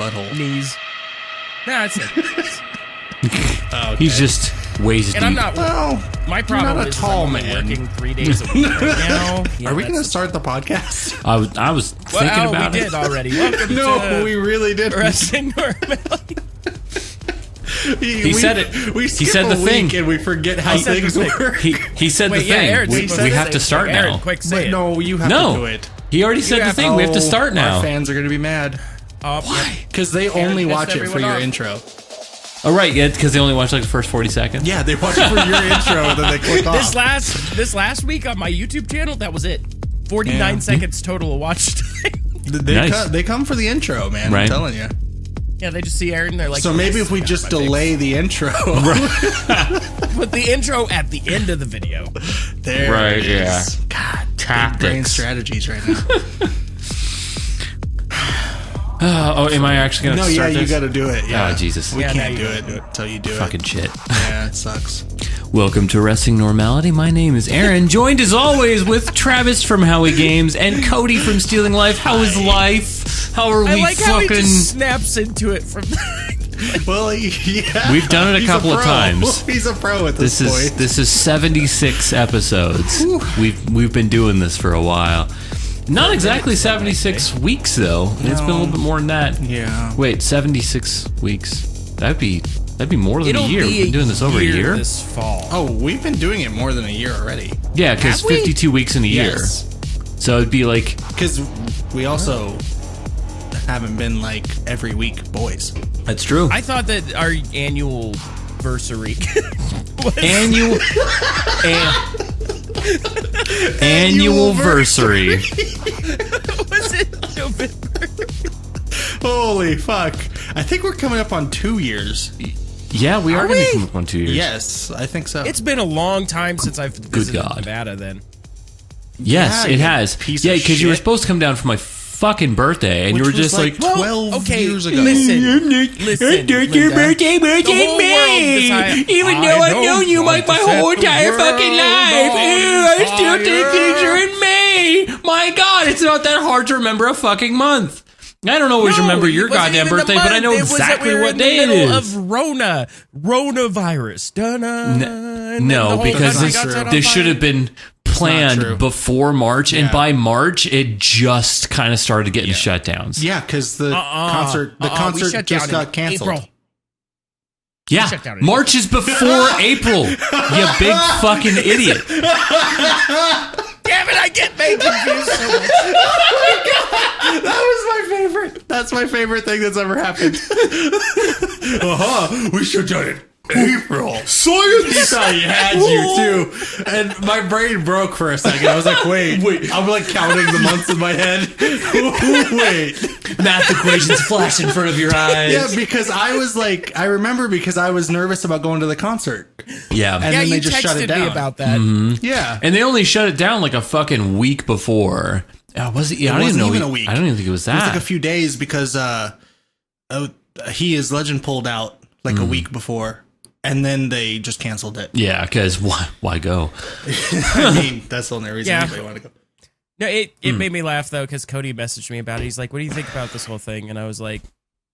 butthole. Knees. Nah, it's like Okay. He's just waist and deep. I'm not. Well, My problem not a is tall I'm only man. working 3 days a week right now. Are we going to start the podcast? I was thinking about we it. did already. Welcome No, to we really didn't. Wrestling Normality. He said it. We He skip said the a week thing. and we forget how said the things thing. work. He said Wait, the yeah, thing. Aaron, we say have it. to start Aaron, now. Quick, say But it. no, you have No. to do it. He already said the have thing. We have to start now. Our fans are going to be mad. Why? Because they only pissed watch it for everyone your off. intro. Oh, right. Yeah, because they only watch like the first 40 seconds. Yeah, they watch it for your intro and then they click off. This last week on my YouTube channel, that was it. 49 seconds total of watch time. They come for the intro, man. Right. I'm telling you. Yeah, they just see Aaron. They're like, So maybe if we just delay the intro. put the intro at the end of the video. There Right, it yeah. is. God, Tactics. brain strategies right now. Am I actually going to No, yeah, start you this? got to do it. Yeah. Oh, Jesus. We Yeah, can't now do you it gotta do it. until you do Fucking it. shit. Yeah, it sucks. Welcome to Wrestling Normality. My name is Aaron, joined as always with Travis from Howie Games and Cody from Stealing Life. How is life? How are I we like how he fucking... just snaps into it from. Well, yeah. We've done it a He's couple of pro. times. He's a pro at this point. This is 76 episodes. We've been doing this for a while. Not exactly 76 weeks though. It's been a little bit more than that. Yeah. Wait, 76 weeks. That'd be more than It'll a year. be We've been doing this over a year. this fall. Oh, we've been doing it more than a year already. Yeah, because Have we? 52 weeks in a year. Yes. So it'd be like Because we also haven't been like every week boys. that's true. I thought that our annual versary was Annualversary. was it November? Holy fuck. I think we're coming up on 2 years. Yeah, we are Are going to we? come up on 2 years. Yes, I think so. It's been a long time since I've visited God. Nevada. Then Yes, Yeah, it you has. piece Yeah, of because you were shit. supposed to come down for my fucking birthday, and Which you were was just like, 12 years ago. Listen, Linda. your birthday, The whole world decided- Even I though I've don't known you want like to my whole set the entire fucking world life. on I still think fire. things are in May. My God, it's not that hard to remember a fucking month. I don't always remember your it wasn't goddamn even the birthday, but I month. know It was that exactly we were what in the day it middle is. Of Ronavirus. No, because this should have been true. planned before March, and Yeah. by March, it just kind of started getting shutdowns. Yeah, because the concert we shut just down in got canceled. April. Yeah, shut down in March is before April. You big fucking idiot. Damn it! I get made confused so much. That was my favorite. That's my favorite thing that's ever happened. We should done it. April. Science! He thought he had you too. And my brain broke for a second. I was like, wait. I'm like counting the months in my head. Wait. Math equations flash in front of your eyes. Yeah, because I was like, I remember because I was nervous about going to the concert. Yeah. And Yeah, then you they just shut texted it down. me about that. Yeah. And they only shut it down like a fucking week before. Was it? I don't wasn't even know. even a week. I don't even think it was It was that. like a few days because he is Legend pulled out like a week before. And then they just canceled it. Yeah, because why go? I mean, that's the only reason Yeah. anybody wanted to go. No, it made me laugh though because Cody messaged me about it. He's like, "What do you think about this whole thing?" And I was like,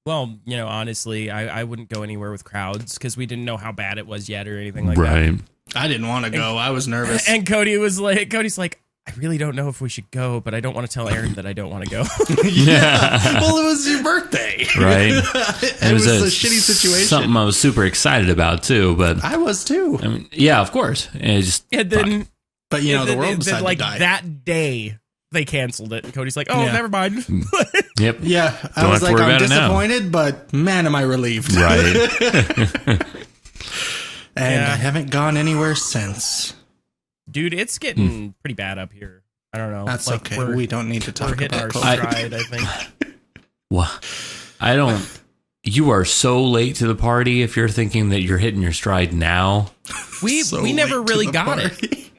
"Well, honestly, I wouldn't go anywhere with crowds because we didn't know how bad it was yet or anything like that." Right. I didn't want to go. I was nervous. And Cody's like, "I really don't know if we should go, but I don't want to tell Aaron that I don't want to go." Yeah. Well, it was your birthday. Right. It was a shitty situation. Something I was super excited about too, but I was too. I mean, yeah, of course. And it just And then, But you know, the world then, decided like to die. that day, they canceled it. And Cody's like, "Oh, Yeah. never mind." yep. Yeah, I Don't was have to like, worry I'm about it now. disappointed, but man, am I relieved. Right. And Yeah. I haven't gone anywhere since. Dude, it's getting pretty bad up here. I don't know. That's like, okay. We don't need to We're talk hitting our about COVID. stride, I think. Well, I don't. You are so late to the party if you're thinking that you're hitting your stride now. We So never late to really the got it. party.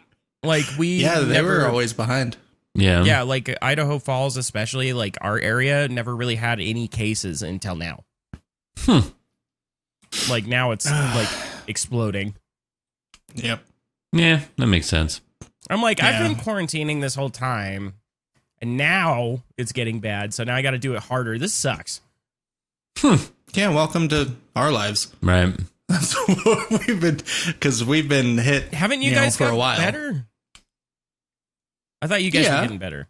Like we Yeah, they never, were always behind. Yeah. Yeah, like Idaho Falls, especially like our area, never really had any cases until now. Like now it's like exploding. Yep. Yeah, that makes sense. I'm like, Yeah. I've been quarantining this whole time, and now it's getting bad. So now I got to do it harder. This sucks. Yeah, welcome to our lives. Right. That's what we've been hit. Haven't you guys for got a while? better? I thought you guys were getting better.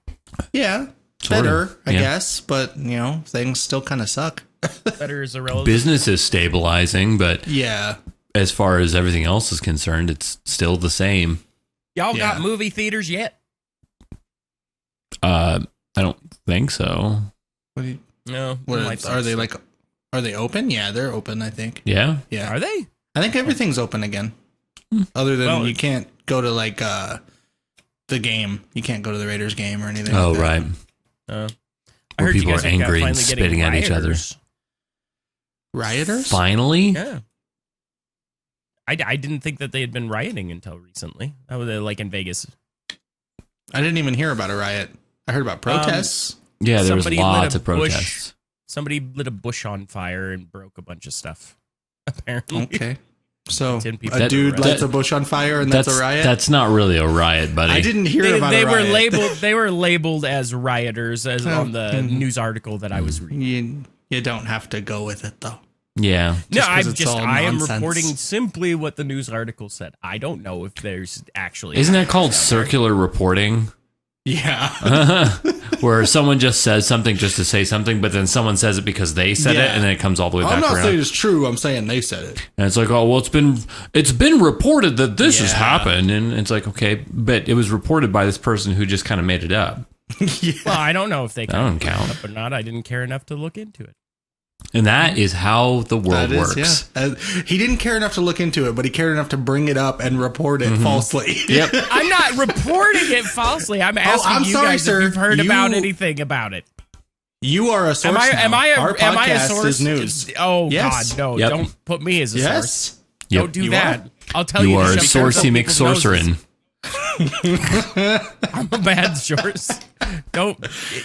Yeah, Sort better, of, I yeah. guess, but things still kind of suck. Better is a relative. Business is stabilizing, but Yeah, as far as everything else is concerned, it's still the same. Y'all got Yeah. movie theaters yet? I don't think so. No. Are they open? Yeah, they're open. I think. Yeah. Yeah, Are they? I think everything's open again. Other than you can't go to the game. You can't go to the Raiders game or anything. Oh, like that. right. I heard people you guys are angry and finally getting spitting at each other. rioters. Rioters? Finally? Yeah. I didn't think that they had been rioting until recently. That was like in Vegas. I didn't even hear about a riot. I heard about protests. Yeah, there was Somebody lots lit a of protests. Somebody lit a bush on fire and broke a bunch of stuff. Apparently. Okay. So 10 people. a dude That- lights a bush on fire and that's a riot? That's not really a riot, buddy. I didn't hear about They a riot. were labeled. They were labeled as rioters on the news article that I was reading. You don't have to go with it though. Yeah. No, 'cause it's all I am nonsense. reporting simply what the news article said. I don't know if there's actually. Isn't that called circular reporting? Yeah. Where someone just says something just to say something, but then someone says it because they said it, Yeah. and then it comes all the way I'm back not around. saying it's true. I'm saying they said it. And it's like, oh, well, it's been reported that this has Yeah. happened, and it's like, okay, but it was reported by this person who just kind of made it up. Well, I don't know if they don't count. or not. I didn't care enough to look into it. And that is how the world That is, works. yeah. He didn't care enough to look into it, but he cared enough to bring it up and report it falsely. Yep. I'm not reporting it falsely. I'm asking I'm you sorry, guys sir. if you've heard You- about anything about it. You are a source. Am I Our a podcast source? is news. Oh Yes. God, no! Yep. Don't put me as a source. Yes. Yep. Don't do You that. are. I'll tell You you. are to a shove sourcey people's noses. McSorcerin. I'm a bad source. Don't.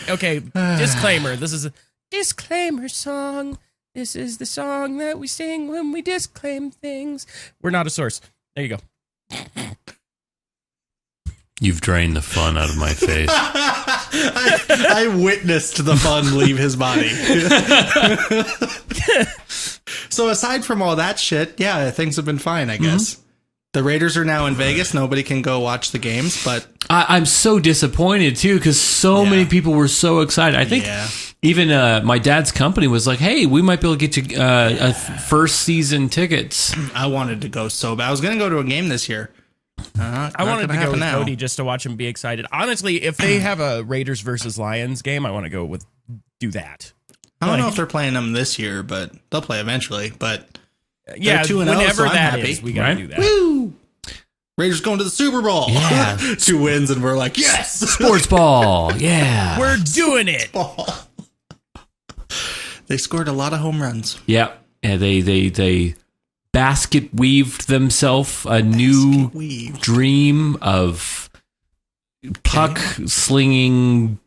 Okay. Disclaimer. This is a disclaimer song. This is the song that we sing when we disclaim things. We're not a source. There you go. You've drained the fun out of my face. I witnessed the fun leave his body. So aside from all that shit, yeah, things have been fine, I guess. The Raiders are now in Vegas. Nobody can go watch the games, but I'm so disappointed too because so many people were so excited. I think even my dad's company was like, "Hey, we might be able to get you first season tickets." I wanted to go so bad. I was going to go to a game this year. I wanted to go with Cody just to watch him be excited. Honestly, if they have a Raiders versus Lions game, I want to do that. I don't know if they're playing them this year, but they'll play eventually. But Yeah, 2-0, whenever so I'm that happy, is, we gotta right? do that. woo! Raiders going to the Super Bowl. Yeah. 2 wins, and we're like, yes, Sports ball, yeah. We're doing it. They scored a lot of home runs. Yeah, they basket weaved themselves a new Weave. dream of puck slinging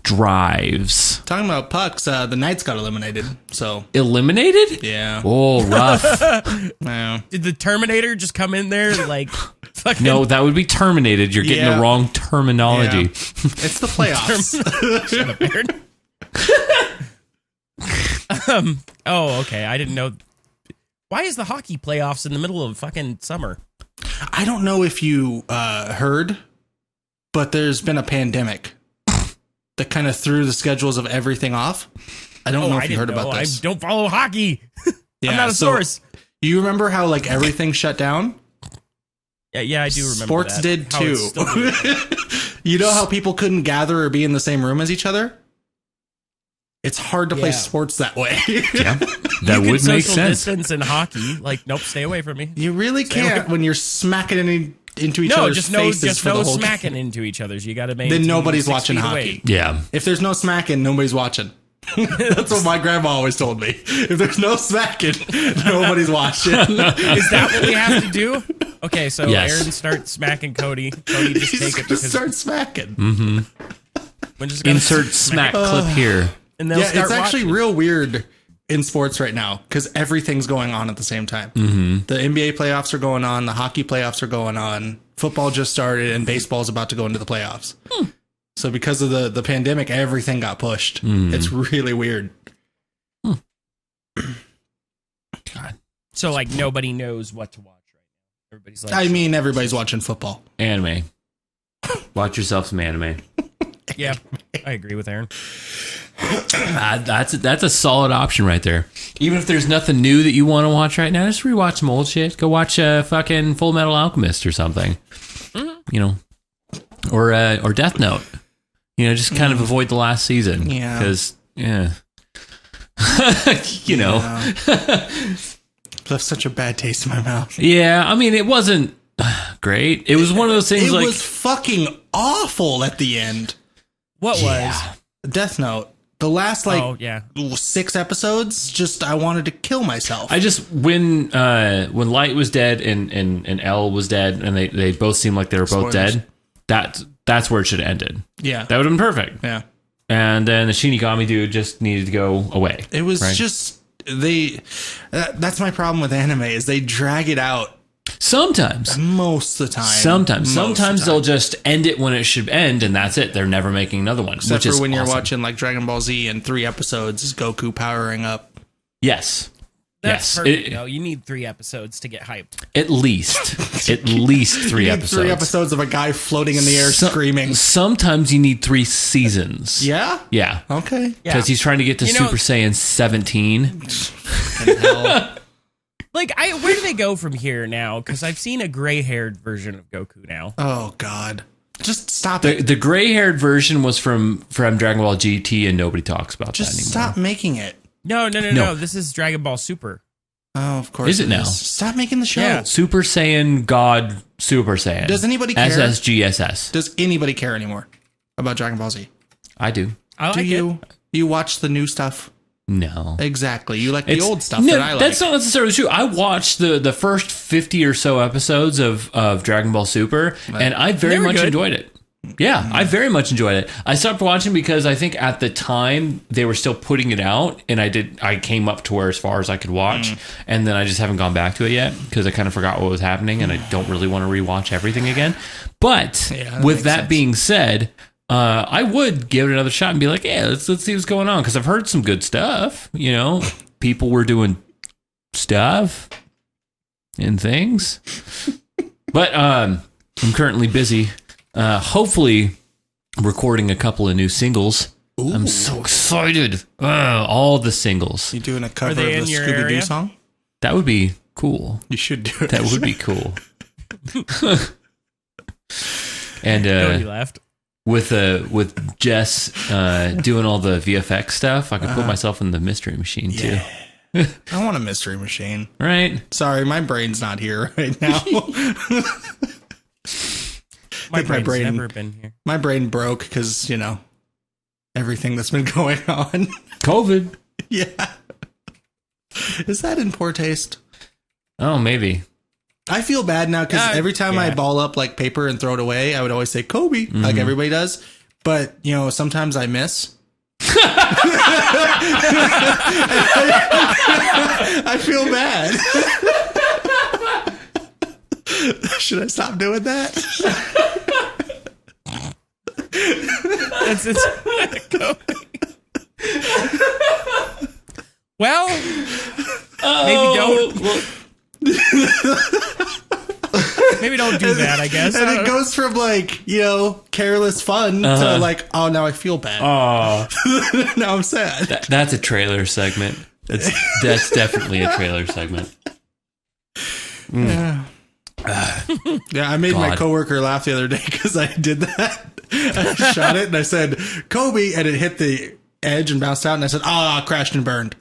drives. Talking about pucks, the Knights got eliminated. So Eliminated? yeah, Oh, rough. yeah. Did the Terminator just come in there like fucking? No, that would be terminated. You're getting Yeah. the wrong terminology. Yeah. It's the playoffs. Shut up, Aaron. Oh, okay. I didn't know. Why is the hockey playoffs in the middle of fucking summer? I don't know if you heard, but there's been a pandemic that kind of threw the schedules of everything off. I don't know if you heard about this. I don't follow hockey. Yeah, I'm not a so source. You remember how like everything shut down? Yeah, I do remember. Sports that. did How too. it's still doing it. You know how people couldn't gather or be in the same room as each other? It's hard to play Yeah. sports that way. Yeah, that You can would make social sense. distance in hockey. Like, nope, stay away from me. You really can't when you're smacking into each No, other's just no faces for the whole smacking game. into each other's. You got to make. Then nobody's watching hockey. Yeah. If there's no smacking, nobody's watching. That's what my grandma always told me. If there's no smacking, nobody's watching. Is that what we have to do? Okay, so Yes. Aaron starts smacking Cody. Cody just He's take it gonna because start smacking. we're just gonna Insert smack clip here. and they'll Yeah, start it's actually watching. real weird in sports right now because everything's going on at the same time. The NBA playoffs are going on, the hockey playoffs are going on, football just started, and baseball's about to go into the playoffs. So because of the pandemic, everything got pushed. It's really weird. So like nobody knows what to watch right now. Everybody's like, I mean, everybody's watching football. Anime. Watch yourself some anime. yeah, I agree with Aaron. That's a solid option right there. Even if there's nothing new that you want to watch right now, just rewatch some old shit. Go watch fucking Full Metal Alchemist or something. You know, or Death Note. You know, just kind of avoid the last season. Yeah. Because you know. Left such a bad taste in my mouth. Yeah, I mean, it wasn't great. It was one of those things. It like was fucking awful at the end. What was? Death Note. The last 6 episodes, just I wanted to kill myself. I just when Light was dead and L was dead and they both seemed like they were both Spoilers. dead. That's where it should have ended. Yeah, that would have been perfect. Yeah, and then the Shinigami dude just needed to go away. It was just that's my problem with anime is they drag it out. Sometimes. Most of the time. Sometimes they'll just end it when it should end, and that's it. They're never making another one. Except for when you're watching like Dragon Ball Z and 3 episodes is Goku powering up. Yes. That's perfect. You need 3 episodes to get hyped. At least 3 episodes. 3 episodes of a guy floating in the air screaming. Sometimes you need 3 seasons. Yeah? Yeah. Okay. Because he's trying to get to Super Saiyan 17. Hell. Like, where do they go from here now? Because I've seen a gray-haired version of Goku now. Oh, God. Just stop it. The gray-haired version was from Dragon Ball GT, and nobody talks about that anymore. Just stop making it. No. This is Dragon Ball Super. Oh, of course. Is it now? Stop making the show. Yeah. Super Saiyan God Super Saiyan. Does anybody care? SSGSS. Does anybody care anymore about Dragon Ball Z? I do. I like do you? it. You watch the new stuff? No. Exactly. You like the old stuff that I like. That's not necessarily true. I watched the first 50 or so episodes of Dragon Ball Super, and I very much enjoyed it. Yeah, I very much enjoyed it. I stopped watching because I think at the time they were still putting it out, and I came up to where as far as I could watch, and then I just haven't gone back to it yet because I kind of forgot what was happening, and I don't really want to rewatch everything again. But with that being said, I would give it another shot and be like, yeah, let's see what's going on, because I've heard some good stuff. You know, people were doing stuff and things, but I'm currently busy. Hopefully recording a couple of new singles. Ooh. I'm so excited. All the singles. You doing a cover of the Scooby-Doo song? That would be cool. You should do it. That would be cool. And Nobody laughed. With Jess doing all the VFX stuff, I could put myself in the mystery machine too. I want a mystery machine. Right? Sorry, my brain's not here right now. My brain's never been here. My brain broke because, you know, everything that's been going on. COVID. Yeah. Is that in poor taste? Oh, maybe. I feel bad now because every time I ball up like paper and throw it away, I would always say Kobe, like everybody does. But, you know, sometimes I miss. I feel bad. Should I stop doing that? That's it. Well, maybe don't. Maybe don't do that, I guess. And it goes from like, you know, careless fun to like, oh, now I feel bad. Oh, now I'm sad. That's a trailer segment. That's definitely a trailer segment. Yeah. Yeah, I made my coworker laugh the other day because I did that. I shot it and I said Kobe, and it hit the edge and bounced out, and I said, crashed and burned.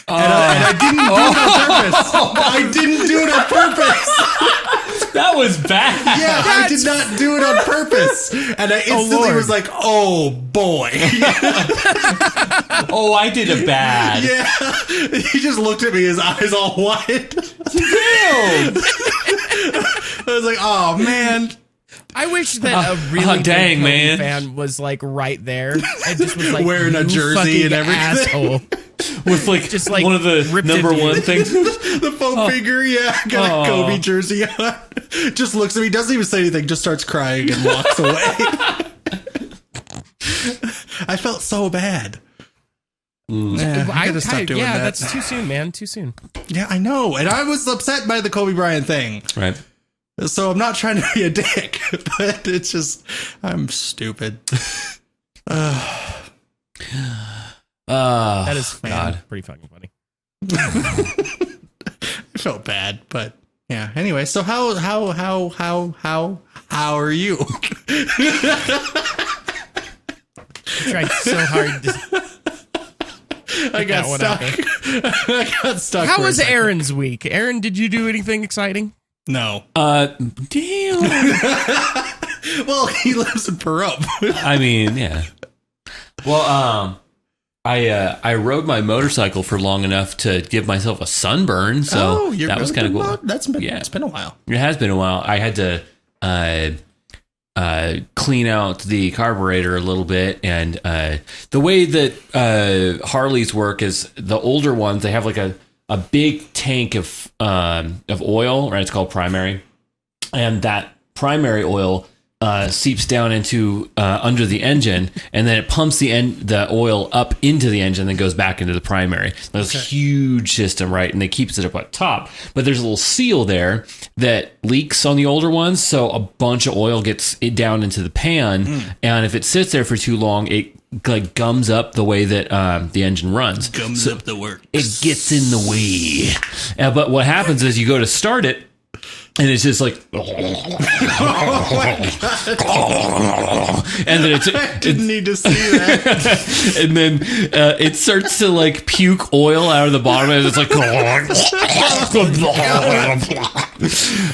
And I didn't do it on purpose. I didn't do it on purpose. That was bad. Yeah, I did not do it on purpose. And I instantly was like, oh boy. Oh, I did it bad. Yeah. He just looked at me, his eyes all wide. Damn. I was like, oh man. I wish that a really good Kobe fan was like right there and just was like wearing a jersey and everything. Asshole. With like just like one of the number one things. The foam figure, got a Kobe jersey on. Just looks at me, doesn't even say anything, just starts crying and walks away. I felt so bad. I gotta stop doing that. That's too soon, man. Too soon. Yeah, I know. And I was upset by the Kobe Bryant thing. Right. So I'm not trying to be a dick, but it's just, I'm stupid. That is pretty fucking funny. I felt bad, but yeah. Anyway, so how are you? I tried so hard to I got stuck. I got stuck. How was Aaron's week? Aaron, did you do anything exciting? No. Damn. Well, he lives in Pahrump. I mean, yeah. Well, I rode my motorcycle for long enough to give myself a sunburn, so that was kind of cool. It's been a while. It has been a while. I had to clean out the carburetor a little bit, and the way that Harleys work is the older ones, they have like a big tank of oil, right? It's called primary, and that primary oil seeps down into under the engine, and then it pumps the oil up into the engine, then goes back into the primary. That's a huge system, right? And it keeps it up at top. But there's a little seal there that leaks on the older ones, so a bunch of oil gets it down into the pan, and if it sits there for too long, it like gums up the way that the engine runs. Gums up the works. It gets in the way. But what happens is you go to start it, and it's just like, and then I didn't need to see that. and then it starts to like puke oil out of the bottom, and it's like,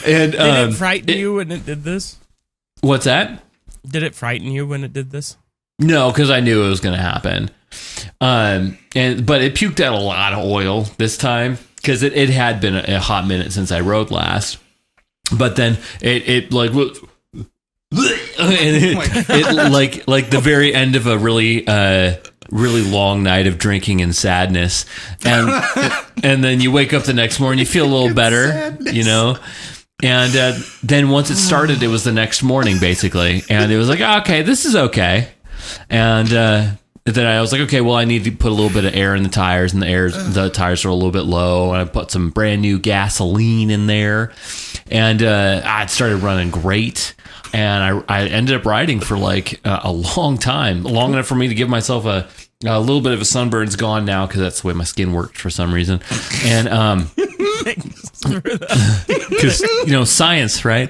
and did it frighten you when it did this? What's that? Did it frighten you when it did this? No, because I knew it was going to happen. But it puked out a lot of oil this time because it had been a hot minute since I rode last. But then it like, and it like the very end of a really long night of drinking and sadness, and then you wake up the next morning, you feel a little better, you know. And then once it started, it was the next morning basically, and it was like, okay, this is okay. And then I was like, okay, well, I need to put a little bit of air in the tires, and the tires are a little bit low. And I put some brand new gasoline in there, and it started running great. And I ended up riding for like a long time, long enough for me to give myself a little bit of a sunburn's gone now because that's the way my skin worked for some reason. And because science, right?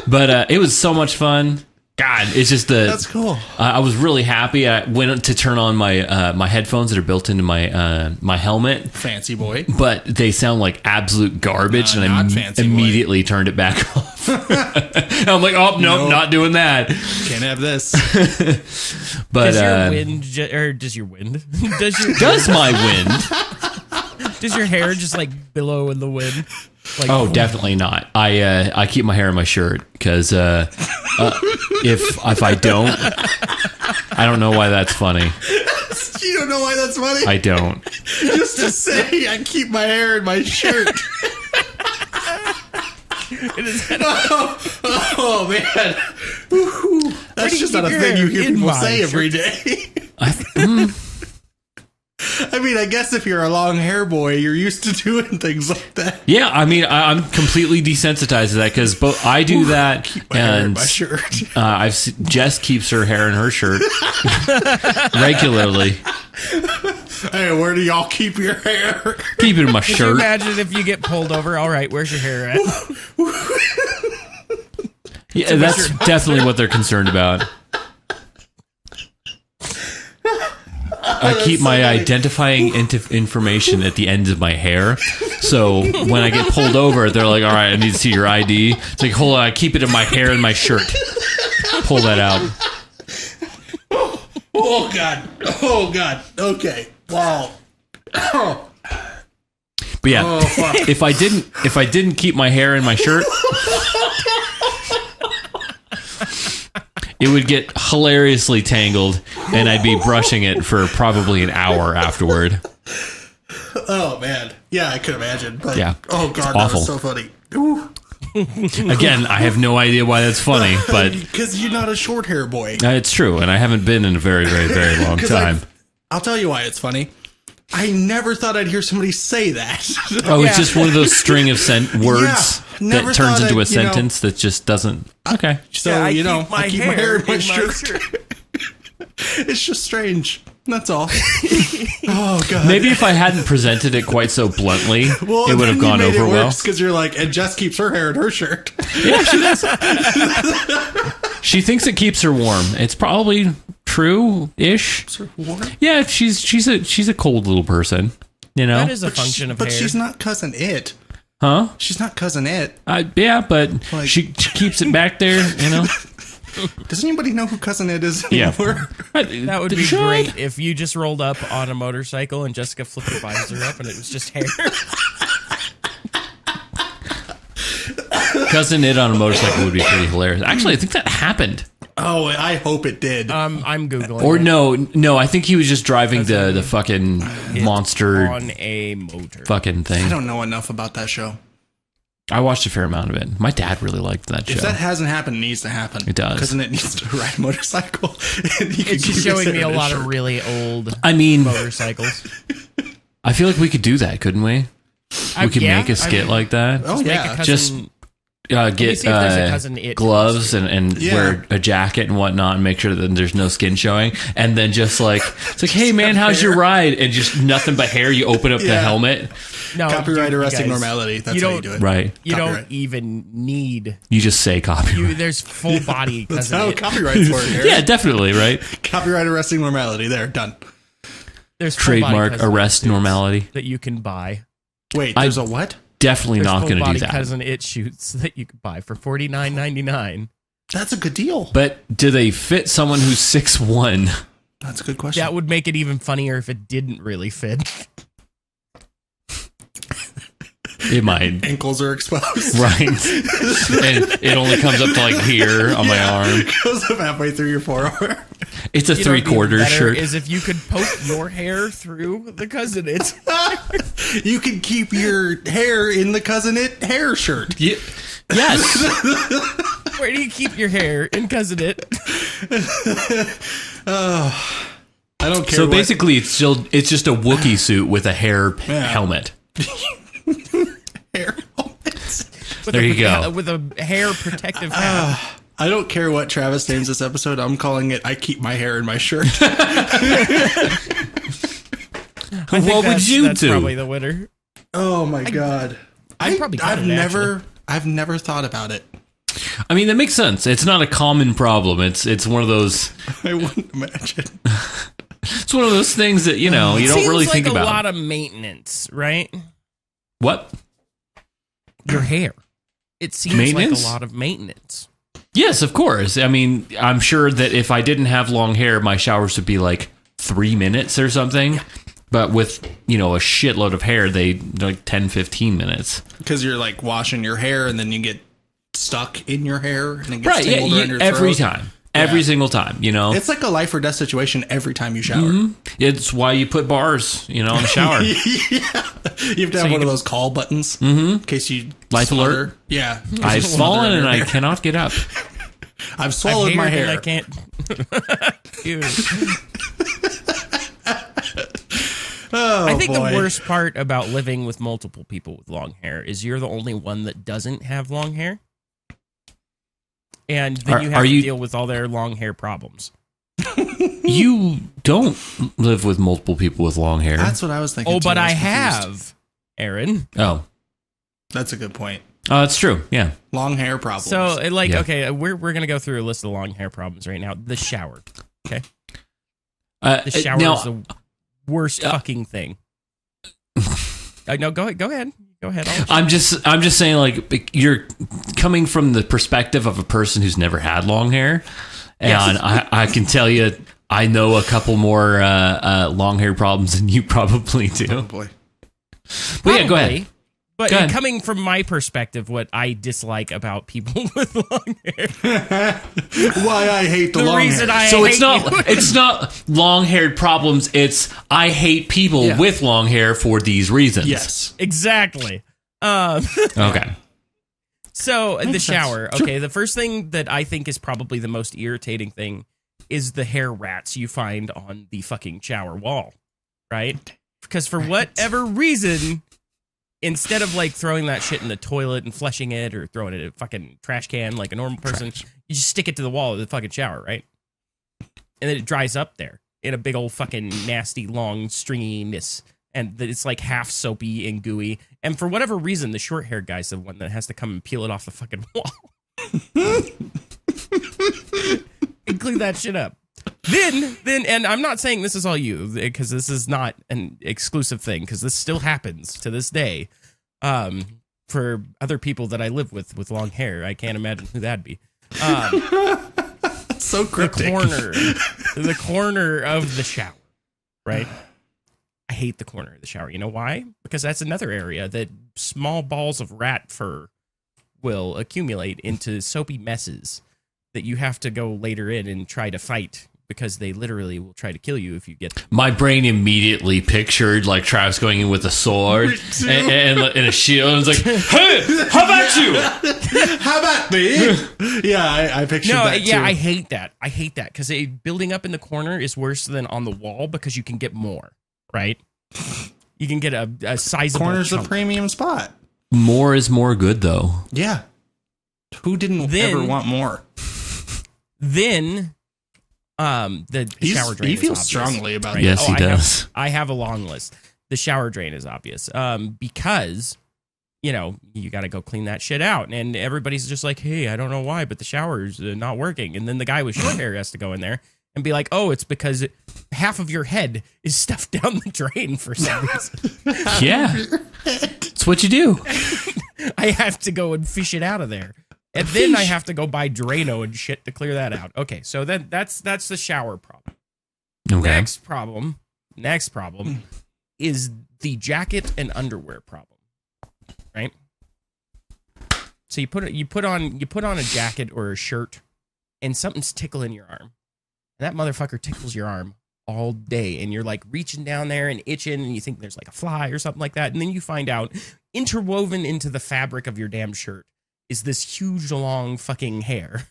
But it was so much fun. God, it's just that's cool. I was really happy. I went to turn on my my headphones that are built into my helmet. Fancy boy. But they sound like absolute garbage, and I immediately turned it back off. I'm like, oh, nope, not doing that. Can't have this. But does your wind? Does my wind? Does your hair just like billow in the wind? Like, definitely not. I keep my hair in my shirt because if I don't, I don't know why that's funny. You don't know why that's funny? I don't. Just to say I keep my hair in my shirt. Oh man. Woo-hoo. That's just not a thing you hear people say every day. I mean, I guess if you're a long hair boy, you're used to doing things like that. Yeah, I mean, I'm completely desensitized to that because both I do that and my shirt. Jess keeps her hair in her shirt regularly. Hey, where do y'all keep your hair? Keep it in my Could shirt. you imagine if you get pulled over? All right, where's your hair at? Yeah, that's definitely what they're concerned about. I keep my identifying information at the ends of my hair. So when I get pulled over, they're like, all right, I need to see your ID. It's like, hold on, I keep it in my hair and my shirt. Pull that out. Oh, God. Oh, God. Okay. Wow. But yeah, if I didn't keep my hair in my shirt, it would get hilariously tangled, and I'd be brushing it for probably an hour afterward. Oh man, yeah, I could imagine. But, yeah, oh god, that was so funny. Ooh. Again, I have no idea why that's funny, but because you're not a short hair boy. it's true, and I haven't been in a very, very, very long time. I'll tell you why it's funny. I never thought I'd hear somebody say that. Oh, it's just one of those string of words never that turns thought into a I'd, you know- sentence that just doesn't. Okay. So, Yeah, I keep my hair in my shirt. shirt. It's just strange. That's all. Oh, God. Maybe if I hadn't presented it quite so bluntly, it would have gone over well. Because you're like, and Jess keeps her hair in her shirt. Yeah, she does. She thinks it keeps her warm. It's probably true-ish. Warm? Yeah, she's a cold little person. You know? That is a function of hair. But she's not cousin It. Huh? She's not cousin It. Yeah, but she keeps it back there, you know? Does anybody know who cousin It is Yeah. anymore? That would be great if you just rolled up on a motorcycle and Jessica flipped the visor up and it was just hair. Cousin It on a motorcycle would be pretty hilarious. Actually, I think that happened. Oh, I hope it did. I'm Googling. Or it. no, I think he was just driving the fucking monster on a motor. fucking thing. I don't know enough about that show. I watched a fair amount of it. My dad really liked that show. If that hasn't happened, it needs to happen. It does. Cousin It needs to ride a motorcycle. And he can It's keep just his showing hair me in a his lot shirt. of really old motorcycles. I feel like we could do that, couldn't we? We could make a skit like that. Oh, Make yeah. a cousin, Just let me get see if there's a Cousin It gloves and Yeah. wear a jacket and whatnot and make sure that there's no skin showing. And then just like, it's like, hey man, how's your ride? And just nothing but hair. You open up the Yeah. helmet. No, Copyright you arresting guys, normality. That's how you do it. Right. You Copyright. don't even need. You just say copyright. There's full body That's Cousin how It. copyrights work. Eric. Yeah, definitely, right? Copyright arresting normality. There, done. There's full body Trademark Cousin It arrest suits normality. that you can buy. Wait, there's a what? Definitely There's not full going to do body that. Cousin It shoots that you can buy for $49.99. That's a good deal. But do they fit someone who's 6'1"? That's a good question. That would make it even funnier if it didn't really fit. It might. Ankles are exposed. Right. And it only comes up to like here on my arm. Goes up halfway through your forearm. It's a You know, even 3/4 better shirt. is if you could poke your hair through the Cousin It. You can keep your hair in the Cousin It hair shirt. Yes. Where do you keep your hair in Cousin It? I don't care. So what- basically, it's just a Wookiee suit with a hair helmet. hair helmets. With There a you go. With a hair protective hat. I don't care what Travis names this episode. I'm calling it "I keep my hair in my shirt." I think What would you that's do? Probably the winner. Oh my god! I'd probably cut it, I've never thought about it. I mean, that makes sense. It's not a common problem. It's one of those. I wouldn't imagine. It's one of those things that you don't Seems really like think a about. lot of maintenance, right? What? Your hair. It seems Maintenance? like a lot of maintenance. Yes, of course. I mean, I'm sure that if I didn't have long hair, my showers would be like 3 minutes or something. But with, a shitload of hair, they're like 10, 15 minutes. Because you're like washing your hair and then you get stuck in your hair and it gets Right, tangled around your every throat. time. Every single time, It's like a life or death situation every time you shower. Mm-hmm. It's why you put bars, in the shower. Yeah. You have to have one of those call buttons in case you Life smother. alert? Yeah. I've fallen and I cannot get up. I've swallowed my hair. I can't. Ew. I think boy. the worst part about living with multiple people with long hair is you're the only one that doesn't have long hair. And then you have to deal with all their long hair problems. You don't live with multiple people with long hair. That's what I was thinking. Oh, too. but was I confused. have, Aaron. Oh, That's a good point. that's true. Yeah. Long hair problems. So, Yeah. okay, we're going to go through a list of long hair problems right now. The shower. Okay. The shower now, is the worst fucking thing. No, go ahead. Go ahead. I'm just saying, like, you're coming from the perspective of a person who's never had long hair, and Yes. I can tell you, I know a couple more long hair problems than you probably do. oh boy. But yeah, go ahead. Probably. But Go ahead. coming from my perspective, what I dislike about people with long hair, Why I hate the, the long reason hair. I So hate it's not you. it's not long haired problems. It's I hate people Yeah. with long hair for these reasons. Yes. Exactly. Okay. So the Makes shower. sense. Okay, the first thing that I think is probably the most irritating thing is the hair rats you find on the fucking shower wall, right? Because for whatever reason, instead of like throwing that shit in the toilet and flushing it or throwing it in a fucking trash can like a normal person, you just stick it to the wall of the fucking shower, right? And then it dries up there in a big old fucking nasty long stringiness. And that it's like half soapy and gooey. And for whatever reason, the short haired guy's the one that has to come and peel it off the fucking wall. And clean that shit up. Then, and I'm not saying this is all you, because this is not an exclusive thing, because this still happens to this day. For other people that I live with long hair, I can't imagine who that'd be. So cryptic. The corner of the shower, right? I hate the corner of the shower. You know why? Because that's another area that small balls of rat fur will accumulate into soapy messes that you have to go later in and try to fight, because they literally will try to kill you if you get them. My brain immediately pictured like Travis going in with a sword and a shield, and it's like, hey, how about you? How about me? Yeah, I pictured that too. Yeah, I hate that. I hate that because building up in the corner is worse than on the wall, because you can get more, right? You can get a sizable Corner's chunk. a premium spot. More is more good, though. Yeah. Who didn't ever want more? Then, the shower drain. He is feels obvious, strongly about right? that. Yes, he does. I have a long list. The shower drain is obvious, because you got to go clean that shit out, and everybody's just like, "Hey, I don't know why, but the shower's not working." And then the guy with short hair has to go in there and be like, "Oh, it's because half of your head is stuffed down the drain for some reason." Yeah, it's what you do. I have to go and fish it out of there. And then I have to go buy Drano and shit to clear that out. Okay, so then that's the shower problem. Okay. Next problem is the jacket and underwear problem. Right? So you put on a jacket or a shirt, and something's tickling your arm. And that motherfucker tickles your arm all day, and you're like reaching down there and itching, and you think there's like a fly or something like that, and then you find out interwoven into the fabric of your damn shirt is this huge long fucking hair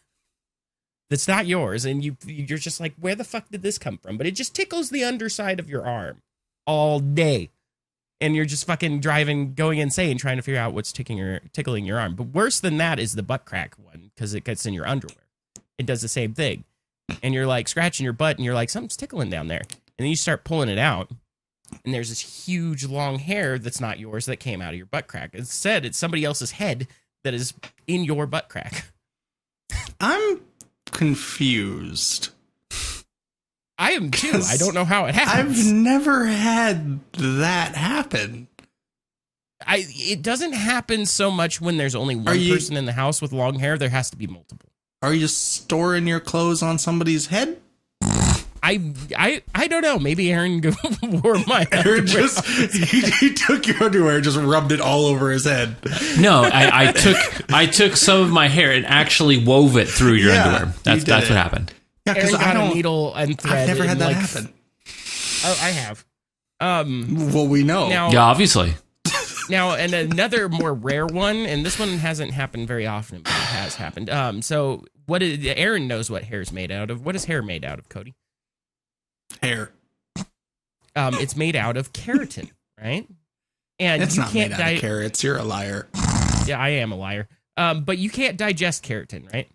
that's not yours, and you're just like, where the fuck did this come from? But it just tickles the underside of your arm all day, and you're just fucking going insane trying to figure out what's tickling your arm. But worse than that is the butt crack one, because it gets in your underwear. It does the same thing, and you're like scratching your butt, and you're like, something's tickling down there, and then you start pulling it out, and there's this huge long hair that's not yours that came out of your butt crack. Instead, it's somebody else's head that is in your butt crack. I'm confused. I am too. I don't know how it happens. I've never had that happen. It doesn't happen so much when there's only one person in the house with long hair. There has to be multiple. Are you storing your clothes on somebody's head? I don't know. Maybe Aaron wore my Aaron he took your underwear and just rubbed it all over his head. No, I took some of my hair and actually wove it through your underwear. That's what happened. Yeah, because I got a needle and thread. I've never had that happen. Oh, I have. Well, we know. Yeah, obviously. Now, and another more rare one, and this one hasn't happened very often, but it has happened. So, Aaron knows what hair is made out of. What is hair made out of, Cody? Hair. It's made out of keratin, right? And it's you not can't made out of carrots. You're a liar. Yeah, I am a liar. But you can't digest keratin, right?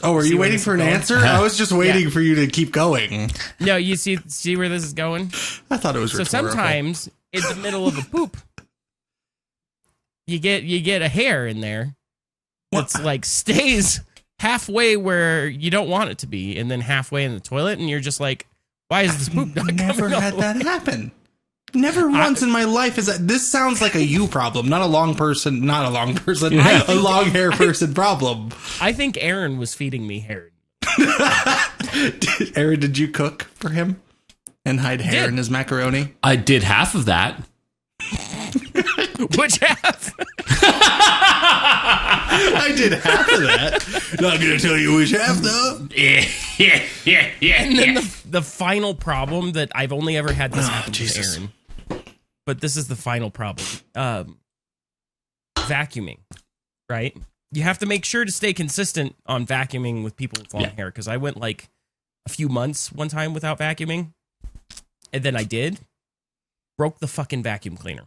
Oh, are you waiting for an answer? I was just waiting for you to keep going. No, you see where this is going? I thought it was rhetorical. So sometimes in the middle of a poop, you get a hair in there that's like stays halfway where you don't want it to be, and then halfway in the toilet, and you're just like, why is this poop not coming out? Never had that happen. Never once in my life is that. This sounds like a you problem, not a long hair person problem. I think Aaron was feeding me hair. Aaron, did you cook for him and hide hair in his macaroni? I did half of that. Which half? I did half of that. Not gonna tell you which half though. Yeah. And then the final problem that I've only ever had this happen to Aaron, but this is the final problem. vacuuming, right? You have to make sure to stay consistent on vacuuming with people with long hair, because I went like a few months one time without vacuuming, and then I did. Broke the fucking vacuum cleaner.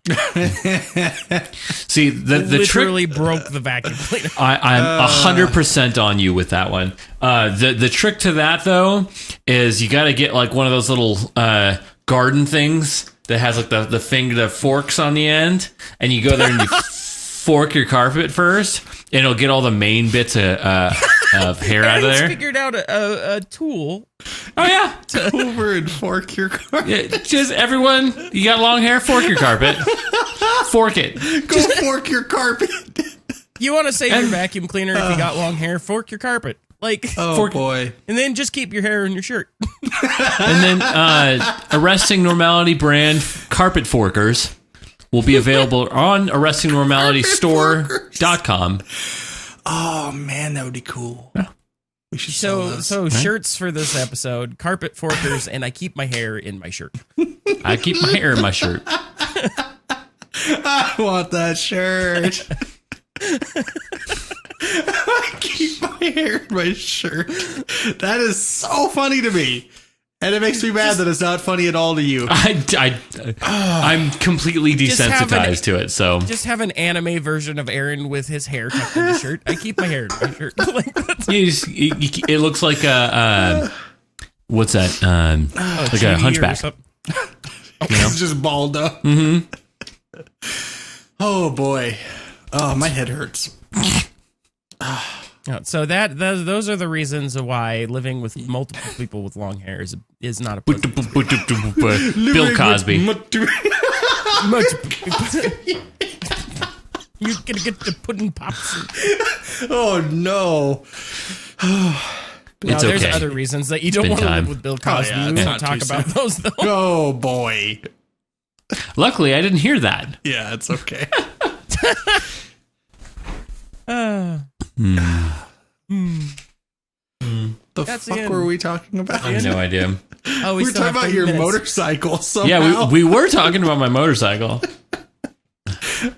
See, the literally trick, broke the vacuum cleaner. I'm 100% on you with that one. The trick to that though is you got to get like one of those little garden things that has like the forks on the end, and you go there and you fork your carpet first, and it'll get all the main bits of hair out of there. I figured out a tool. Oh yeah, Over and fork your carpet. yeah, just everyone, you got long hair, fork your carpet, fork it. Go fork your carpet. You want to save your vacuum cleaner if you got long hair? Fork your carpet. Like, Oh boy. and then just keep your hair in your shirt. And then Arresting Normality brand carpet forkers will be available on arrestingnormalitystore.com. Oh man, that would be cool. We should sell those. So shirts for this episode, carpet forkers, and I keep my hair in my shirt. I keep my hair in my shirt. I want that shirt. I keep my hair in my shirt. That is so funny to me. And it makes me mad that it's not funny at all to you. I'm completely desensitized to it. So Just have an anime version of Aaron with his hair tucked in his shirt. I keep my hair in my shirt. Like, that's it looks like a what's that? Like a hunchback. It's just balled up. Mm-hmm. Oh boy. Oh, my head hurts. So those are the reasons why living with multiple people with long hair is not a pleasant Bill Cosby. You're gonna get the pudding pops. Oh no. It's There's okay. other reasons that you don't been want to time. live with Bill Cosby. yeah, We it's won't not talk too about soon. those though. Oh boy. Luckily, I didn't hear that. Yeah, it's okay. The That's the fuck end. were we talking about? I have no idea. Oh, We were still talking have about 30 your minutes. motorcycle somehow. Yeah, we were talking about my motorcycle.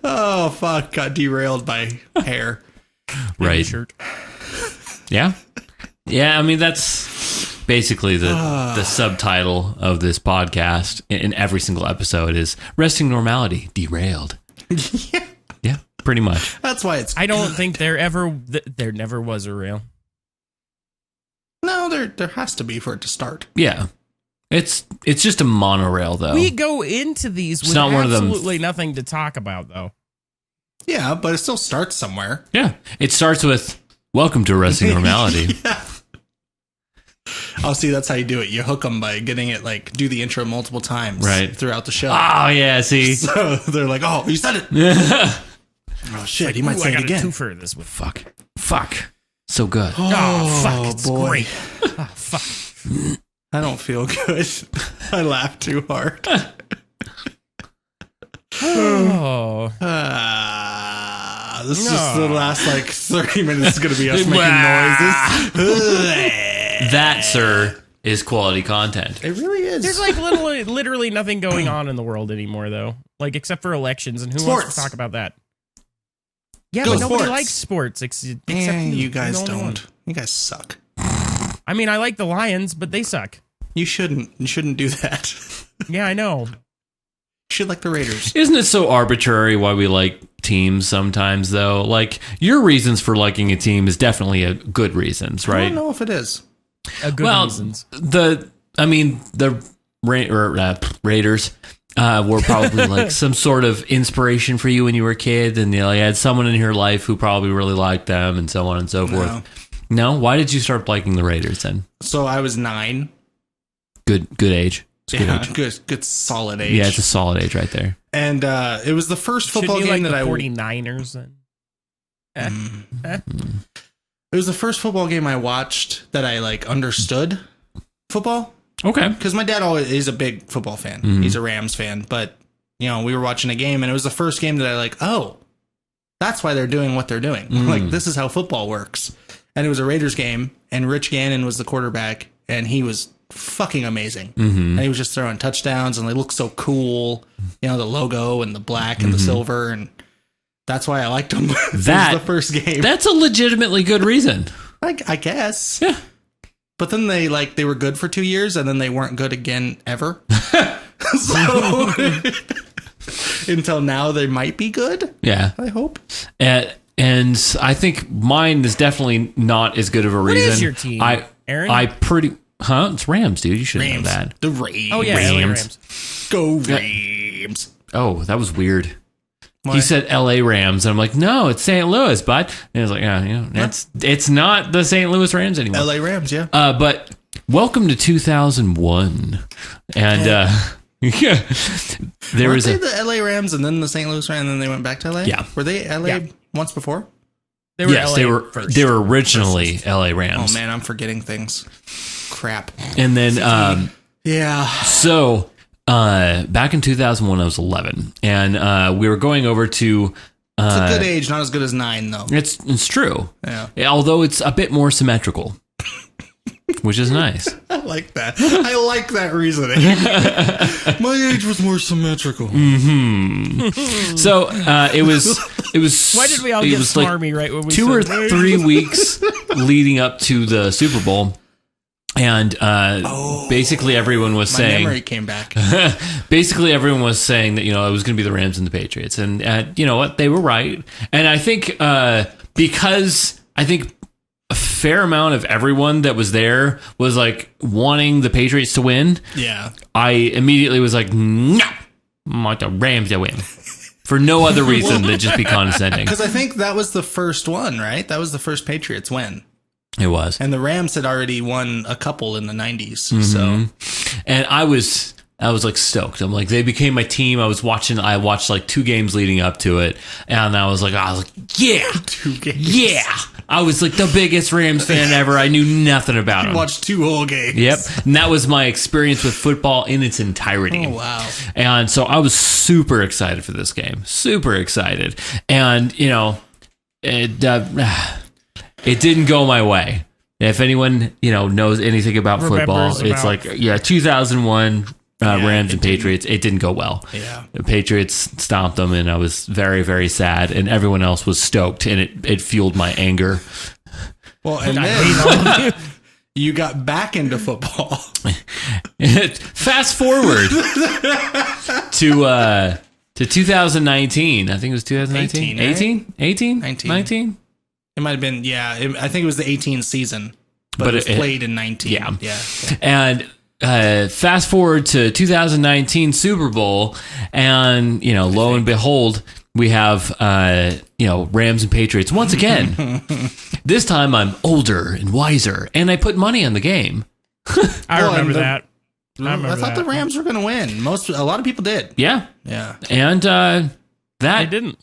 Oh fuck! Got derailed by hair. Right. Shirt. Yeah. Yeah, I mean, that's basically the subtitle of this podcast in every single episode is Resting Normality Derailed. Yeah, Yeah, pretty much. that's why it's. I don't think there never was a rail. No, there has to be for it to start. Yeah. It's just a monorail, though. We go into these with not one of them. absolutely nothing to talk about, though. Yeah, but it still starts somewhere. Yeah. It starts with, welcome to Resting Normality. Yeah. Oh, see, that's how you do it. You hook them by getting it, like, do the intro multiple times Right. throughout the show. Oh, yeah, see? So they're like, oh, you said it. Oh, shit, he might Ooh, say I it got again. a twofer this week. Fuck. So good. Oh, fuck, it's boy. great. Oh, fuck. I don't feel good. I laughed too hard. Oh. This is just the last, like, 30 minutes is going to be us making noises. That, sir, is quality content. It really is. There's like literally nothing going on in the world anymore, though. Like, except for elections, and who wants Sports. to talk about that? Yeah, Go but nobody sports. likes sports except you guys the only one. don't. You guys suck. I mean, I like the Lions, but they suck. You shouldn't. You shouldn't do that. Yeah, I know. You should like the Raiders. Isn't it so arbitrary why we like teams sometimes, though? Like, your reasons for liking a team is definitely a good reasons, I right? don't know if it is. Good reasons. The Raiders were probably like some sort of inspiration for you when you were a kid, and you had someone in your life who probably really liked them, and so on and so forth. No? Why did you start liking the Raiders then? So I was 9. Good age. It's good Yeah, age. good solid age. Yeah, it's a solid age right there. And it was the first football Shouldn't you game like that the I 49ers then? It was the first football game I watched that I like understood football, Okay. because my dad always is a big football fan. He's a Rams fan, but we were watching a game, and it was the first game that I like, oh, that's why they're doing what they're doing. Like, this is how football works. And it was a Raiders game, and Rich Gannon was the quarterback, and he was fucking amazing. And he was just throwing touchdowns, and they looked so cool. The logo and the black and the silver, and That's why I liked them. That was the first game. That's a legitimately good reason. I guess. Yeah. But then they were good for 2 years, and then they weren't good again ever. So until now, they might be good. Yeah. I hope. And I think mine is definitely not as good of a reason. What is your team, Aaron? It's Rams, dude. You should know that. The Rams. Oh, yeah, Rams. Go Rams. Oh, that was weird. What? He said L.A. Rams, and I'm like, no, it's St. Louis, bud. And he was like, it's not the St. Louis Rams anymore. L.A. Rams, yeah. But welcome to 2001, and there was the L.A. Rams, and then the St. Louis Rams, and then they went back to L.A. Yeah, were they L.A. once before? They were yes, LA first. They were originally L.A. Rams. Oh man, I'm forgetting things. Crap. And then yeah. So back in 2001, I was 11, and we were going over to. It's a good age, not as good as 9 though. It's true. Yeah. Although it's a bit more symmetrical, which is nice. I like that. I like that reasoning. My age was more symmetrical. So it was. Why did we all get smarmy right when we 2 or said 3 weeks leading up to the Super Bowl? And basically everyone was saying... My memory came back. Basically everyone was saying that, it was going to be the Rams and the Patriots. And you know what? They were right. And I think because I think a fair amount of everyone that was there was like wanting the Patriots to win. Yeah. I immediately was like, no, I want the Rams to win. For no other reason than just be condescending. Because I think that was the first one, right? That was the first Patriots win. It was. And the Rams had already won a couple in the 90s. So, and I was like stoked. I'm like, they became my team. I watched like 2 games leading up to it. And I was like, yeah. 2 games. Yeah. I was like the biggest Rams fan ever. I knew nothing about them. Watched 2 whole games. Yep. And that was my experience with football in its entirety. Oh, wow. And so I was super excited for this game. Super excited. And, it didn't go my way. If anyone, knows anything about football, it's like, 2001 Rams and Patriots. It didn't go well. Yeah. The Patriots stomped them, and I was very, very sad. And everyone else was stoked, and it fueled my anger. Well, and then you got back into football. Fast forward to 2019. I think it was 2019. 18? 19? It might have been, I think it was the 18 season, but it was played in 19. Yeah. And fast forward to 2019 Super Bowl, and lo and behold, we have Rams and Patriots once again. This time I'm older and wiser, and I put money on the game. I remember that. I thought the Rams were going to win. A lot of people did. Yeah. And they didn't.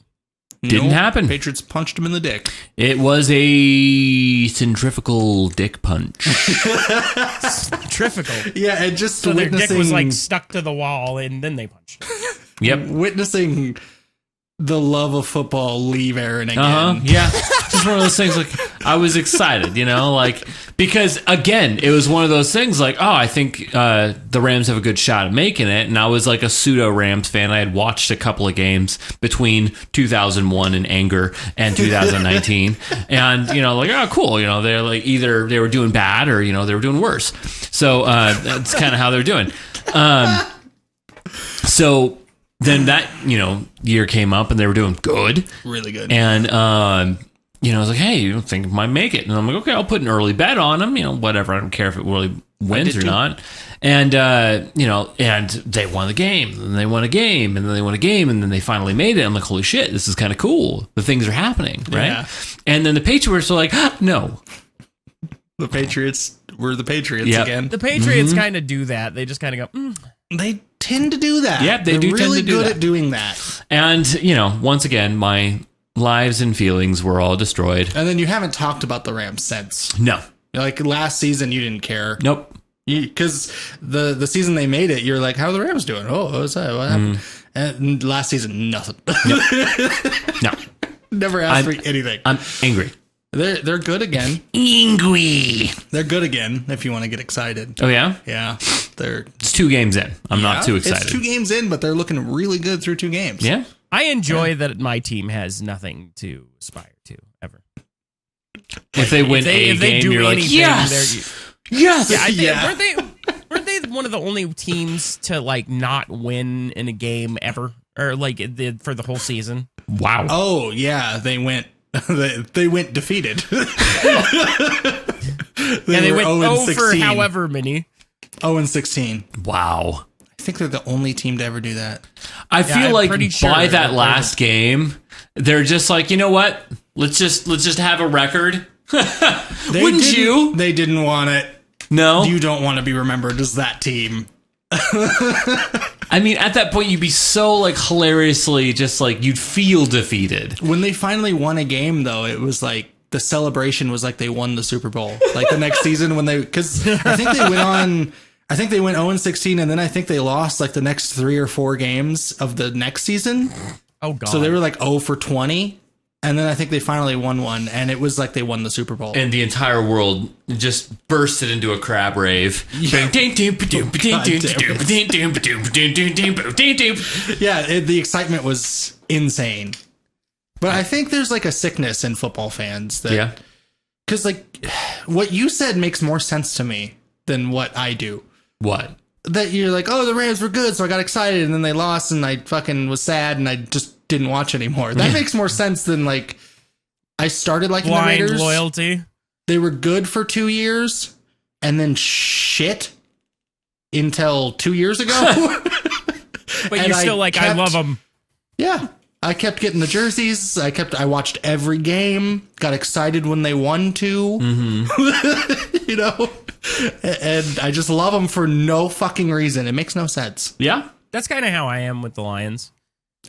Didn't happen. Patriots punched him in the dick. It was a centrifugal dick punch. Centrifugal. Yeah, and just so their witnessing... dick was like stuck to the wall, and then they punched. Yep. Witnessing the love of football leave Aaron again. Yeah. Just one of those things, like, I was excited, because, again, it was one of those things like, I think the Rams have a good shot at making it. And I was like a pseudo Rams fan. I had watched a couple of games between 2001 in anger and 2019. And, cool. They're like, either they were doing bad or, they were doing worse. So that's kind of how they're doing. So then that, year came up and they were doing good. Really good. And, I was like, hey, you don't think it might make it? And I'm like, okay, I'll put an early bet on them, whatever. I don't care if it really wins or not. And, and they won the game, and they won a game, and then they won a game, and then they finally made it. I'm like, holy shit, this is kind of cool. The things are happening, right? Yeah. And then the Patriots are like, no. The Patriots were the Patriots again. The Patriots kind of do that. They just kind of go, They tend to do that. Yeah, they do really tend to do good that. at doing that. And, once again, my lives and feelings were all destroyed. And then you haven't talked about the Rams since. No. Like last season, you didn't care. Nope. Because the season they made it, you're like, how are the Rams doing? Oh, what was that? What happened? And last season, nothing. No. Never asked for anything. I'm angry. They're good again. Angry. They're good again if you want to get excited. Oh, yeah? Yeah. It's 2 games in. I'm not too excited. It's 2 games in, but they're looking really good through 2 games. Yeah? I enjoy that my team has nothing to aspire to ever. If they win a game, you're like, yes! Yes! Yeah, weren't they one of the only teams to like not win in a game ever? Or like for the whole season? Wow. Oh, yeah, they went they went defeated. They went 0 for however many. 0-16. Wow. I think they're the only team to ever do that. I feel like sure by that last game, they're just like, you know what? Let's just have a record. Wouldn't you? They didn't want it. No. You don't want to be remembered as that team. I mean, at that point, you'd be so like hilariously just like you'd feel defeated. When they finally won a game, though, it was like the celebration was like they won the Super Bowl. Like the next season when because I think they went on. I think they went 0-16, and then I think they lost like the next 3 or 4 games of the next season. Oh god! So they were like 0 for 20, and then I think they finally won one, and it was like they won the Super Bowl. And the entire world just bursted into a crab rave. Yeah, the excitement was insane. But I think there's like a sickness in football fans that, because like what you said makes more sense to me than what I do. What? That you're like, oh, the Rams were good, so I got excited, and then they lost, and I fucking was sad, and I just didn't watch anymore. That makes more sense than like I started liking the Raiders. Loyalty. They were good for 2 years, and then shit until 2 years ago. But you're still like, I love them. Yeah. I kept getting the jerseys. I watched every game. Got excited when they won too. Mm-hmm. You know? And I just love them for no fucking reason. It makes no sense. Yeah. That's kind of how I am with the Lions.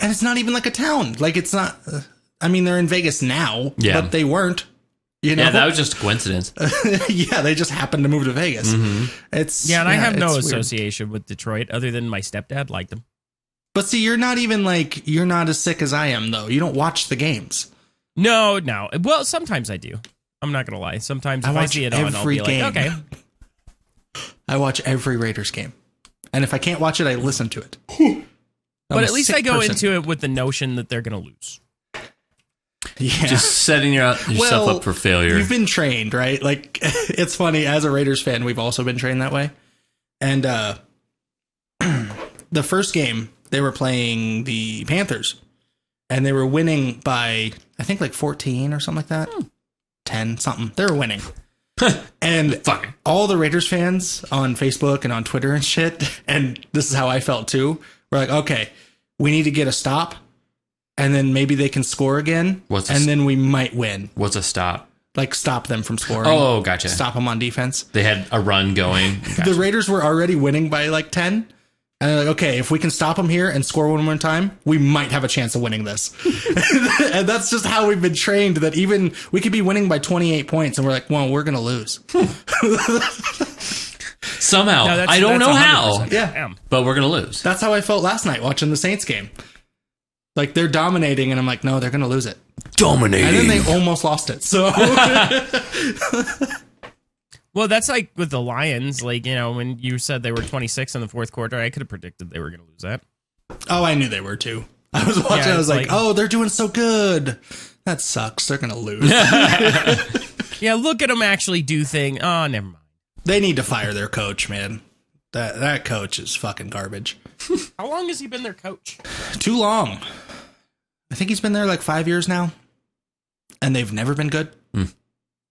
And it's not even like a town. Like it's not. I mean, they're in Vegas now, but they weren't. You know? Yeah, that was just a coincidence. Yeah, they just happened to move to Vegas. Mm-hmm. And I have no association with Detroit other than my stepdad liked them. But see, you're not as sick as I am, though. You don't watch the games. No. Well, sometimes I do. I'm not going to lie. Sometimes if I see it on, I'll be like, okay. I watch every Raiders game. And if I can't watch it, I listen to it. But at least I go into it with the notion that they're going to lose. Yeah. Just setting yourself up for failure. You've been trained, right? Like, it's funny. As a Raiders fan, we've also been trained that way. And the first game, they were playing the Panthers. And they were winning by, I think, like 14 or something like that. 10, something. They were winning. And all the Raiders fans on Facebook and on Twitter and shit, and this is how I felt too, we're like, okay, we need to get a stop, and then maybe they can score again, then we might win. What's a stop? Like stop them from scoring. Oh, gotcha. Stop them on defense. They had a run going. Gotcha. The Raiders were already winning by like 10. And they're like, okay, if we can stop them here and score one more time, we might have a chance of winning this. And that's just how we've been trained, that even we could be winning by 28 points and we're like, well, we're going to lose. Somehow. I don't know how. Yeah. But we're going to lose. That's how I felt last night watching the Saints game. Like, they're dominating, and I'm like, no, they're going to lose it. Dominating. And then they almost lost it. So... Well, that's like with the Lions. Like, you know, when you said they were 26 in the fourth quarter, I could have predicted they were going to lose that. Oh, I knew they were too. I was watching. I was like, oh, they're doing so good. That sucks. They're going to lose. Yeah, look at them actually do thing. Oh, never mind. They need to fire their coach, man. That coach is fucking garbage. How long has he been their coach? Too long. I think he's been there like 5 years now. And they've never been good.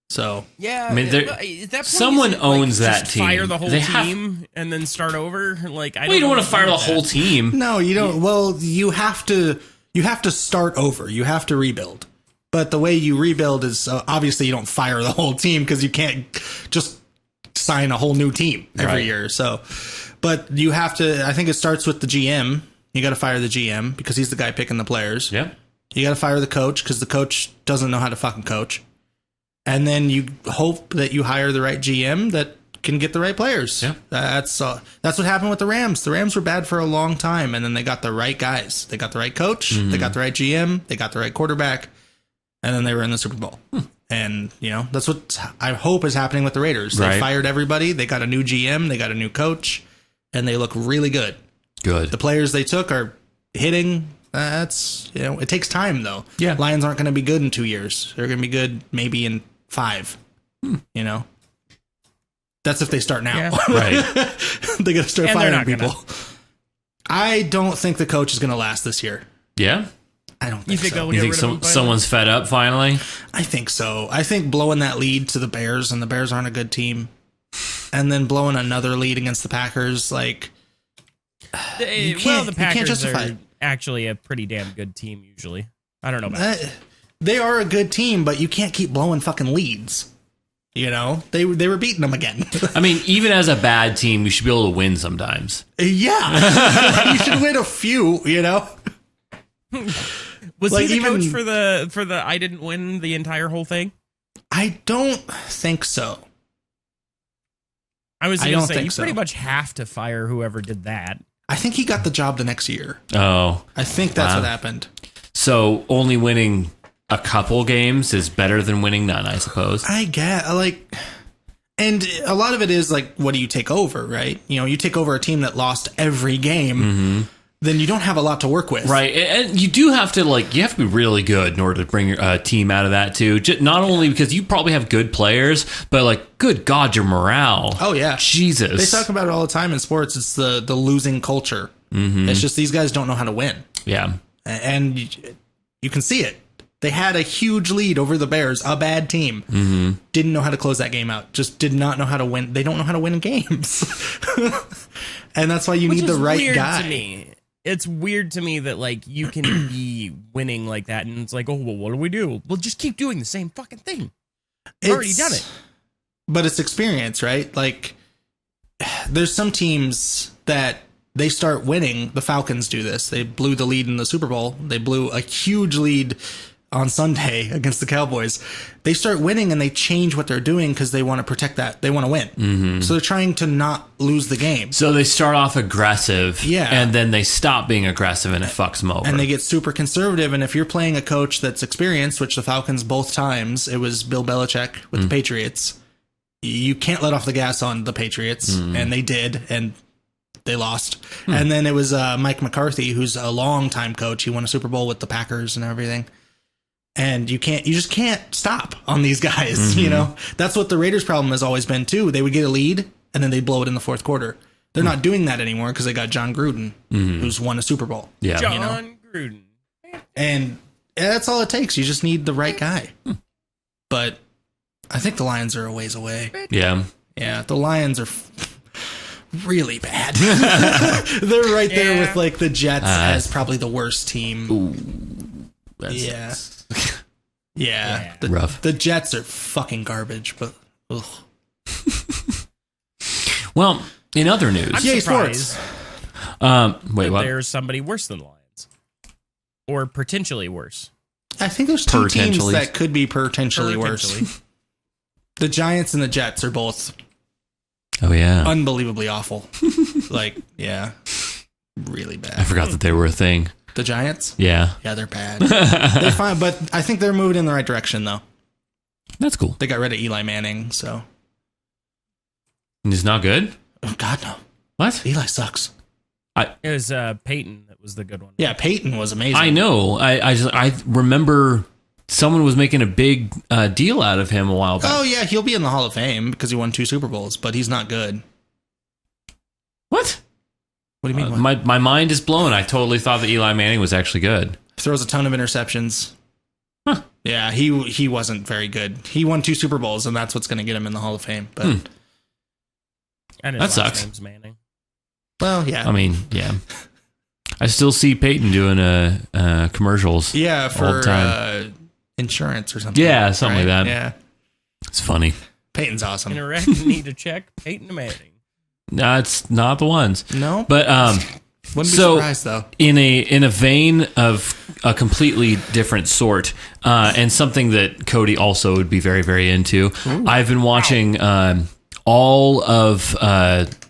So yeah, I mean, at that point, someone owns that team. Fire the whole team and then start over. Like, you don't want to fire the whole team. No, you don't. Well, you have to start over. You have to rebuild. But the way you rebuild is obviously you don't fire the whole team because you can't just sign a whole new team every year. So, but you have to. I think it starts with the GM. You got to fire the GM because he's the guy picking the players. Yeah. You got to fire the coach because the coach doesn't know how to fucking coach. And then you hope that you hire the right GM that can get the right players. Yeah. That's what happened with the Rams. The Rams were bad for a long time, and then they got the right guys. They got the right coach. Mm-hmm. They got the right GM. They got the right quarterback. And then they were in the Super Bowl. And, you know, that's what I hope is happening with the Raiders. They fired everybody. They got a new GM. They got a new coach. And they look really good. Good. The players they took are hitting. That's, it takes time though. Yeah. Lions aren't going to be good in 2 years. They're going to be good maybe in 5. That's if they start now. Yeah. Right. They got to start And they're firing not people. gonna. I don't think the coach is going to last this year. Yeah. I don't You think think so. they'll You get think rid of him finally? someone's fed up finally? I think so. I think blowing that lead to the Bears, and the Bears aren't a good team, and then blowing another lead against the Packers, like, you can't The Packers justify are it. actually a pretty damn good team usually. I don't know about that. They are a good team, but you can't keep blowing fucking leads. They were beating them again. I mean, even as a bad team, you should be able to win sometimes. Yeah, you should win a few. Was Like, he the coach even- for the I didn't win the entire whole thing? I don't think so. I was I going to don't say think you so. pretty much have to fire whoever did that. I think he got the job the next year. Oh. I think that's Wow. what happened. So only winning a couple games is better than winning none, I suppose. I get and a lot of it is like, what do you take over, right? You take over a team that lost every game, then you don't have a lot to work with. Right. And you do have to you have to be really good in order to bring your team out of that too. Not only because you probably have good players, but good God, your morale. Oh yeah. Jesus. They talk about it all the time in sports. It's the losing culture. It's just these guys don't know how to win. Yeah. And you can see it. They had a huge lead over the Bears, a bad team. Didn't know how to close that game out. Just did not know how to win. They don't know how to win in games. And that's why you Which need the is right weird guy. to me. It's weird to me that you can be winning like that, and it's like, oh well, what do we do? Well, just keep doing the same fucking thing. We've already done it. But it's experience, right? There's some teams that they start winning. The Falcons do this. They blew the lead in the Super Bowl. They blew a huge lead on Sunday against the Cowboys. They start winning and they change what they're doing because they want to protect that. They want to win. So they're trying to not lose the game. So they start off aggressive, Yeah. and then they stop being aggressive, and it fucks them over. And they get super conservative. And if you're playing a coach that's experienced, which the Falcons both times, it was Bill Belichick with the Patriots, you can't let off the gas on the Patriots. And they did. And they lost. And then it was Mike McCarthy, who's a longtime coach. He won a Super Bowl with the Packers and everything. And you just can't stop on these guys. That's what the Raiders' problem has always been too. They would get a lead and then they'd blow it in the fourth quarter. They're not doing that anymore because they got John Gruden, who's won a Super Bowl. yeah. John Gruden. And that's all it takes. You just need the right guy. But I think the Lions are a ways away. Yeah. Yeah, the Lions are really bad. They're right there with the Jets as probably the worst team. Ooh. Yeah. Yeah. Rough. The Jets are fucking garbage, but ugh. Well, in other news, I'm Yay, surprised sports. wait, what? there's somebody worse than the Lions, or potentially worse. I think there's two teams Potentially. that could be potentially worse. The Giants and the Jets are both Oh yeah, unbelievably awful. Yeah, really bad. I forgot that they were a thing. The Giants? Yeah, Yeah, they're bad. They're fine, but I think they're moving in the right direction, though. that's cool. They got rid of Eli Manning, so. He's not good. Oh, God, no. What? Eli sucks. It was Peyton that was the good one. Yeah, Peyton was amazing. I know. I remember someone was making a big deal out of him a while back. Oh, yeah, he'll be in the Hall of Fame because he won 2 Super Bowls, but he's not good. What? What do you mean? what? My mind is blown. I totally thought that Eli Manning was actually good. Throws a ton of interceptions. Huh. Yeah, he wasn't very good. He won 2 Super Bowls, and that's what's going to get him in the Hall of Fame. But And his That last sucks. name's Manning. well, yeah. I mean, yeah. I still see Peyton doing commercials. Yeah, all for the time. insurance or something. Yeah, something like that. Yeah. It's funny. Peyton's awesome. In a wreck, need to check Peyton Manning. No, it's not the ones. No? But Wouldn't be so- surprised, though. in a vein of a completely different sort, and something that Cody also would be very, very into. I've been watching all of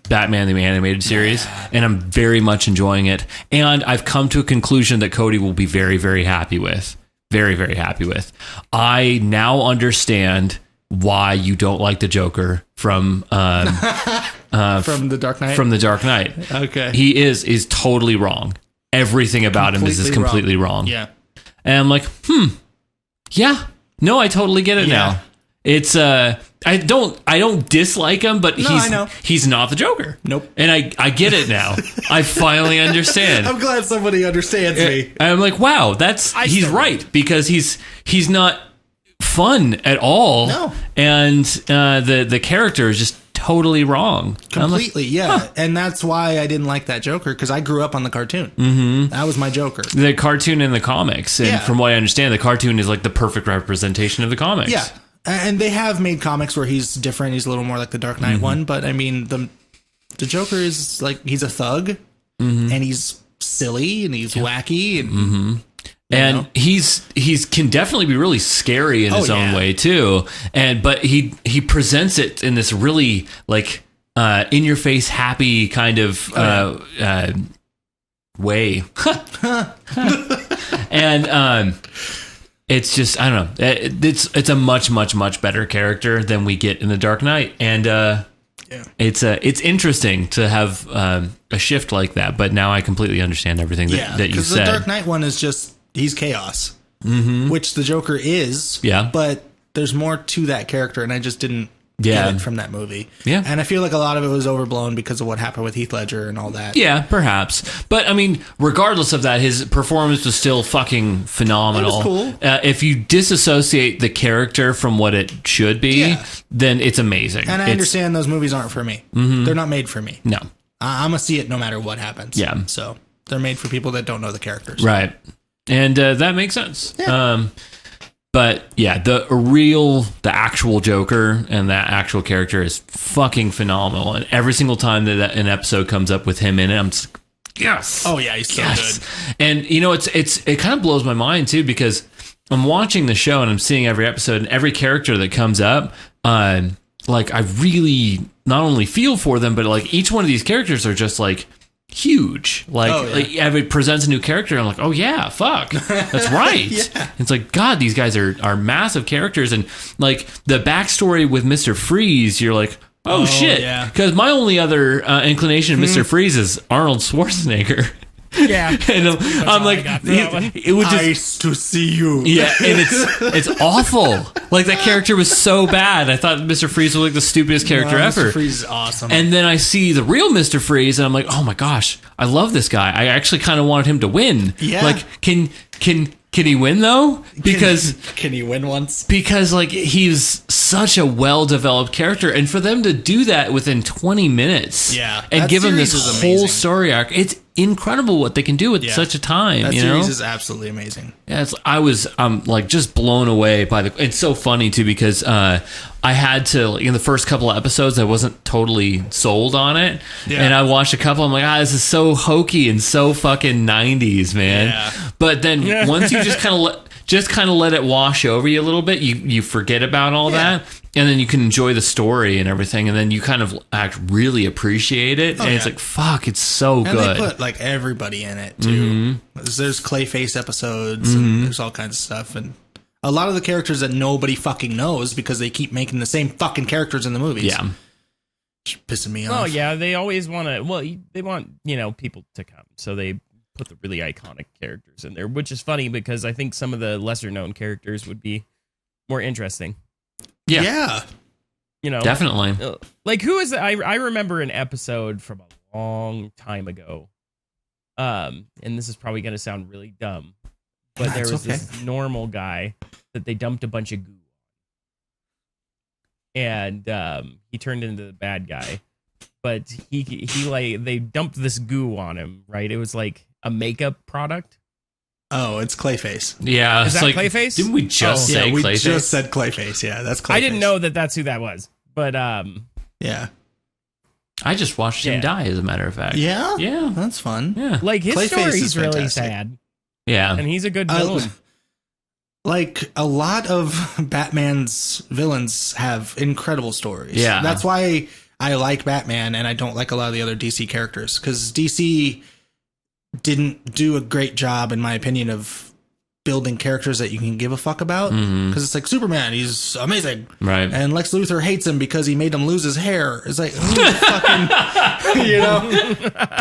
Batman the Animated Series, and I'm very much enjoying it. And I've come to a conclusion that Cody will be very, very happy with. Very, very happy with. I now understand why you don't like the Joker from From The Dark Knight? from The Dark Knight. Okay. He is totally wrong. everything about him is just completely wrong. Yeah. And I'm like, yeah, no, I totally get it now. It's I don't dislike him, but he's not the Joker. Nope. And I get it now. I finally understand. I'm glad somebody understands me. I'm like, wow, he's right, because he's not fun at all. No. And the character is just totally wrong. Completely, yeah. And that's why I didn't like that Joker, because I grew up on the cartoon. Mm-hmm. That was my Joker. The cartoon in the comics. And from what I understand, the cartoon is like the perfect representation of the comics. Yeah. And they have made comics where he's different. He's a little more like the Dark Knight one. But I mean, the Joker is like, he's a thug, and he's silly, and he's wacky, and and he's can definitely be really scary in his own way too. But he presents it in this really like in your face, happy kind of way. And it's just, I don't know. It's a much, much, much better character than we get in the Dark Knight, and it's interesting to have a shift like that. But now I completely understand everything that you said. Because the Dark Knight one is just, he's chaos, which the Joker is. Yeah, but there's more to that character, and I just didn't get it from that movie. Yeah, and I feel like a lot of it was overblown because of what happened with Heath Ledger and all that. Yeah, perhaps. But I mean, regardless of that, his performance was still fucking phenomenal. It was cool. If you disassociate the character from what it should be, then it's amazing. And I understand those movies aren't for me. They're not made for me. No, I'm gonna see it no matter what happens. Yeah. So they're made for people that don't know the characters. Right. And that makes sense. Yeah. But yeah, the actual Joker and that actual character is fucking phenomenal. And every single time that an episode comes up with him in it, I'm just like, yes. Oh yeah, he's so good. And you know, it kind of blows my mind too, because I'm watching the show and I'm seeing every episode, and every character that comes up, like I really not only feel for them, but like each one of these characters are just like huge. Like it presents a new character, I'm like, oh yeah, fuck, that's right. It's like, God, these guys are massive characters. And like the backstory with Mr. Freeze, you're like, oh shit, because my only other inclination of Mr. Freeze is Arnold Schwarzenegger. Yeah, and I'm like, it would just nice to see you. Yeah, and it's awful. Like that character was so bad. I thought Mr. Freeze was like the stupidest character ever. Mr. Freeze is awesome. And then I see the real Mr. Freeze, and I'm like, oh my gosh, I love this guy. I actually kind of wanted him to win. Yeah. Like, can he win though? Because can he win once? Because like he's such a well-developed character, and for them to do that within 20 minutes, and give him this whole story arc, it's incredible what they can do with such a time. That series is absolutely amazing. Yeah, I'm like just blown away by it's so funny too, because I had to, like, in the first couple of episodes I wasn't totally sold on it, and I watched a couple, I'm like, this is so hokey and so fucking 90s, man. But then once you just kind of let it wash over you a little bit, you forget about all that, and then you can enjoy the story and everything, and then you kind of really appreciate it, and it's like, fuck, it's so good. And they put like everybody in it too. There's Clayface episodes, and there's all kinds of stuff, and a lot of the characters that nobody fucking knows because they keep making the same fucking characters in the movies. Yeah. Pissing me off. Oh yeah, they always want to. Well, they want people to come, so they put the really iconic characters in there, which is funny because I think some of the lesser known characters would be more interesting. Yeah. Definitely. Like who is I remember an episode from a long time ago. And this is probably going to sound really dumb, but there was this normal guy that they dumped a bunch of goo on. And he turned into the bad guy. But he like they dumped this goo on him, right? It was like a makeup product. Oh, it's Clayface. Yeah. Is that like, Clayface? Didn't we just say we Clayface? just said Clayface. Yeah, that's Clayface. I didn't know that that's who that was. But yeah. I just watched him die, as a matter of fact. Yeah? Yeah. That's fun. Yeah. Like his Clayface story's is really fantastic. sad. Yeah. And he's a good villain. Like a lot of Batman's villains have incredible stories. Yeah. That's why I like Batman and I don't like a lot of the other DC characters, because DC didn't do a great job, in my opinion, of building characters that you can give a fuck about. Because it's like Superman, he's amazing. Right. And Lex Luthor hates him because he made him lose his hair. It's like, who fucking,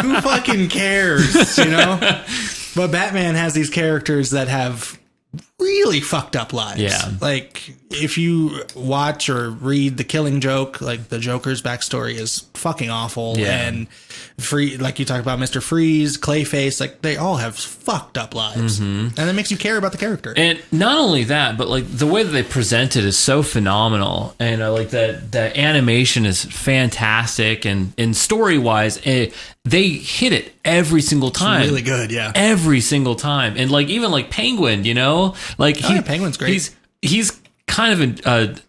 who fucking cares, But Batman has these characters that have really fucked up lives. Yeah. Like, if you watch or read The Killing Joke, like, the Joker's backstory is fucking awful. Yeah. And like you talked about Mr. Freeze, Clayface, like, they all have fucked up lives. And it makes you care about the character. And not only that, but like the way that they present it is so phenomenal, and like the animation is fantastic, and story wise, they hit it every single time. It's really good, yeah. Every single time, and like even like Penguin, like Penguin's great. He's kind of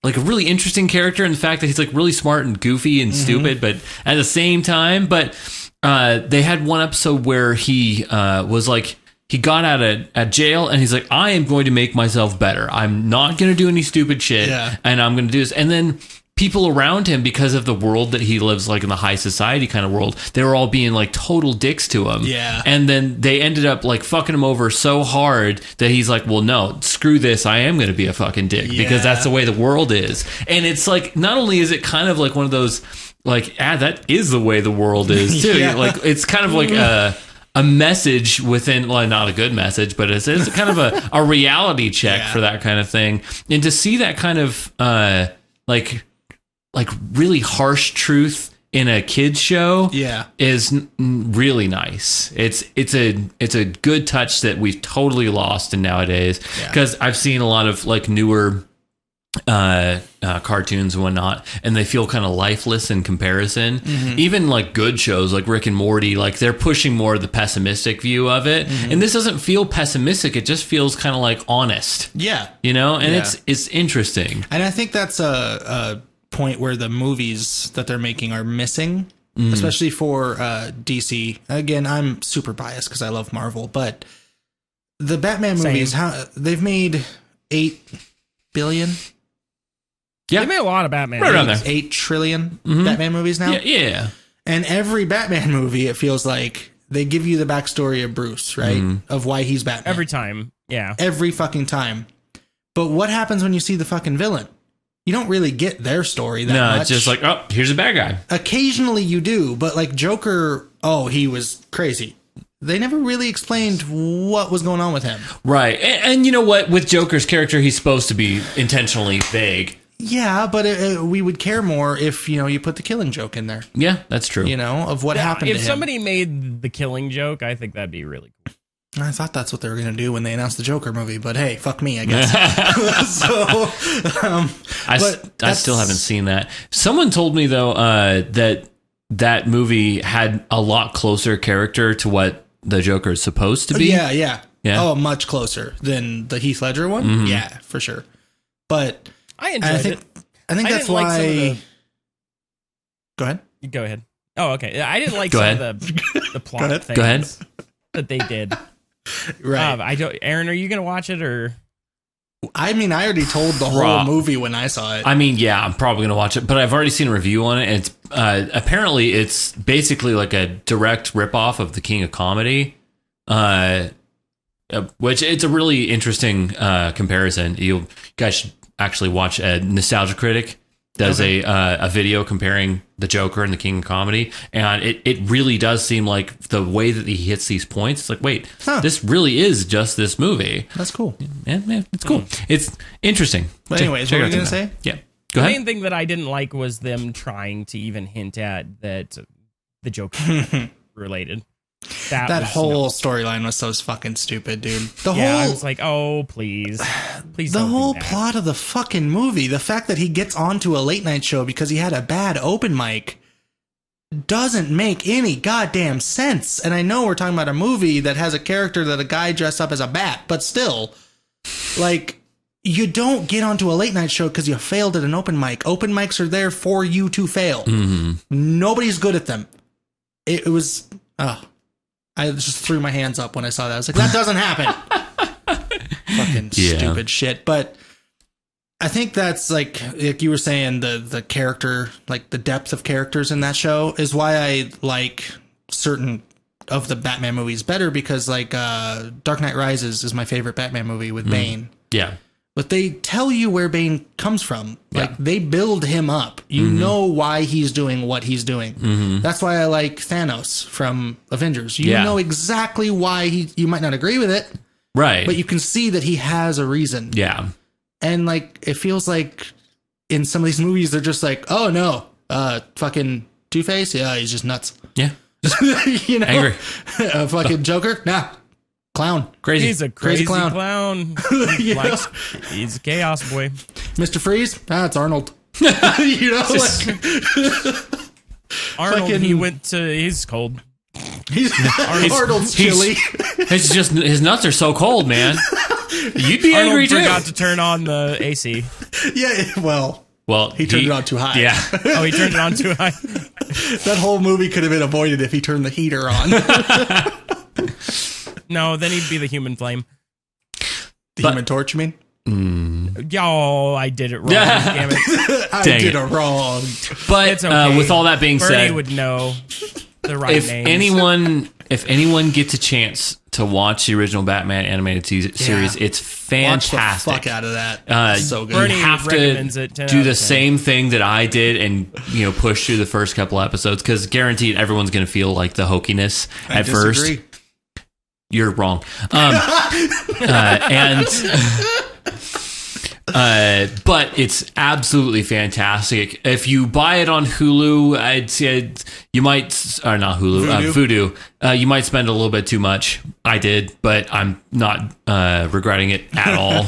like a really interesting character in the fact that he's like really smart and goofy and stupid, but at the same time, but they had one episode where he was like, he got out of jail and he's like, I am going to make myself better. I'm not going to do any stupid shit. Yeah. And I'm going to do this. And then people around him, because of the world that he lives, like in the high society kind of world, they were all being like total dicks to him. Yeah. And then they ended up like fucking him over so hard that he's like, well, no, screw this. I am going to be a fucking dick because that's the way the world is. And it's like, not only is it kind of like one of those, like, that is the way the world is too. Yeah. Like, it's kind of like a message within, well, not a good message, but it's kind of a reality check for that kind of thing. And to see that kind of like really harsh truth in a kids show is really nice. It's a good touch that we've totally lost in nowadays, because I've seen a lot of like newer cartoons and whatnot, and they feel kind of lifeless in comparison. Even like good shows like Rick and Morty, like they're pushing more of the pessimistic view of it, and this doesn't feel pessimistic. It just feels kind of like honest, and it's interesting. And I think that's a point where the movies that they're making are missing, especially for DC. Again, I'm super biased because I love Marvel, but the Batman movies, they've made $8 billion. Yeah, they made a lot of Batman. Right around there. 8 trillion Batman movies now. Yeah. And every Batman movie, it feels like they give you the backstory of Bruce, right? Of why he's Batman. Every time. Yeah. Every fucking time. But what happens when you see the fucking villain? You don't really get their story that much. No, it's just like, oh, here's a bad guy. Occasionally you do, but like Joker, he was crazy. They never really explained what was going on with him. Right. And you know what? With Joker's character, he's supposed to be intentionally vague. Yeah, but we would care more if, you put the Killing Joke in there. Yeah, that's true. Of what happened to him. If somebody made the Killing Joke, I think that'd be really cool. I thought that's what they were going to do when they announced the Joker movie, but hey, fuck me, I guess. I still haven't seen that. Someone told me, though, that movie had a lot closer character to what the Joker is supposed to be. Yeah. Oh, much closer than the Heath Ledger one? Yeah, for sure. But I enjoyed it. I think that's why... Go ahead. Go ahead. Oh, okay. I didn't like some of the plot things that they did. Right. Aaron, are you gonna watch it or? I mean, I already told the whole movie when I saw it. I mean, yeah, I'm probably gonna watch it, but I've already seen a review on it. And it's apparently it's basically like a direct ripoff of The King of Comedy, which it's a really interesting comparison. You guys should actually watch. Nostalgia Critic does a video comparing the Joker and the King of Comedy, and it really does seem like the way that he hits these points, it's like, wait, this really is just this movie. That's cool. Yeah, it's cool. It's interesting. But anyways, what were you going to say? Yeah, go ahead. The main thing that I didn't like was them trying to even hint at that the Joker related. That whole storyline was so fucking stupid, dude. I was like, oh, please. The whole plot of the fucking movie, the fact that he gets onto a late night show because he had a bad open mic, doesn't make any goddamn sense. And I know we're talking about a movie that has a character that a guy dressed up as a bat, but still, like, you don't get onto a late night show because you failed at an open mic. Open mics are there for you to fail. Nobody's good at them. It was... I just threw my hands up when I saw that. I was like, that doesn't happen. Fucking stupid shit. But I think that's like you were saying, the character, like the depth of characters in that show is why I like certain of the Batman movies better because like Dark Knight Rises is my favorite Batman movie with Bane. Yeah. But they tell you where Bane comes from. Like they build him up. You know why he's doing what he's doing. That's why I like Thanos from Avengers. You know exactly why you might not agree with it. Right. But you can see that he has a reason. Yeah. And like it feels like in some of these movies they're just like, oh no, fucking Two-Face, yeah, he's just nuts. Yeah. You know? Angry. Fucking Joker, nah. Clown. Crazy. He's a crazy clown. He's a chaos boy. Mr. Freeze, it's Arnold. You know, Arnold, he's cold. Arnold's chilly. It's just his nuts are so cold, man. You'd be angry too. Forgot to turn on the AC. Yeah, well, he turned it on too high. Yeah. Oh, he turned it on too high. That whole movie could have been avoided if he turned the heater on. No, then he'd be the human flame. Human Torch, you mean? Yo, I did it wrong. Damn it. I did it wrong. But It's okay. with all that being Bernie said, would know the right if names. anyone gets a chance to watch the original Batman animated series, it's fantastic. Watch the fuck out of that. So good. Bernie You have recommends to it, 10 do out the of 10. same thing that I did and push through the first couple episodes because guaranteed everyone's going to feel like the hokiness at disagree. first. You're wrong. But it's absolutely fantastic. If you buy it on Hulu, I'd say you might, or not Hulu, Vudu. You might spend a little bit too much. I did, but I'm not regretting it at all.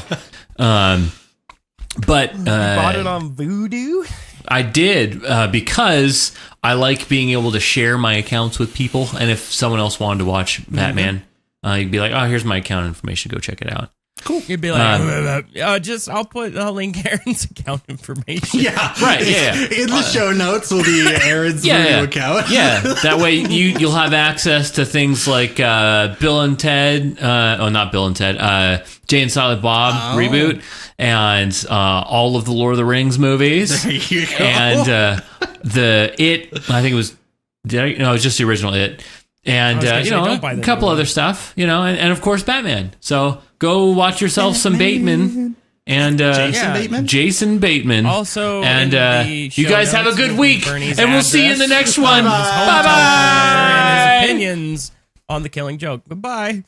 But You bought it on Voodoo? I did because I like being able to share my accounts with people, and if someone else wanted to watch Batman, you'd be like, "Oh, here's my account information. Go check it out." Cool. You'd be like, I'll link Aaron's account information. Yeah, Right. Yeah. In the show notes will be Aaron's video account. Yeah, that way you'll have access to things like Bill and Ted. Not Bill and Ted. Jay and Silent Bob reboot, and all of the Lord of the Rings movies. There you go. And the It. I think it was. It was just the original It. And a couple other stuff. And of course Batman. So go watch yourself some Bateman. And Jason Bateman. Also, and you guys have a good week, Bernie's and we'll see you in the next one. Bye And bye. his opinions on The Killing Joke. Bye bye.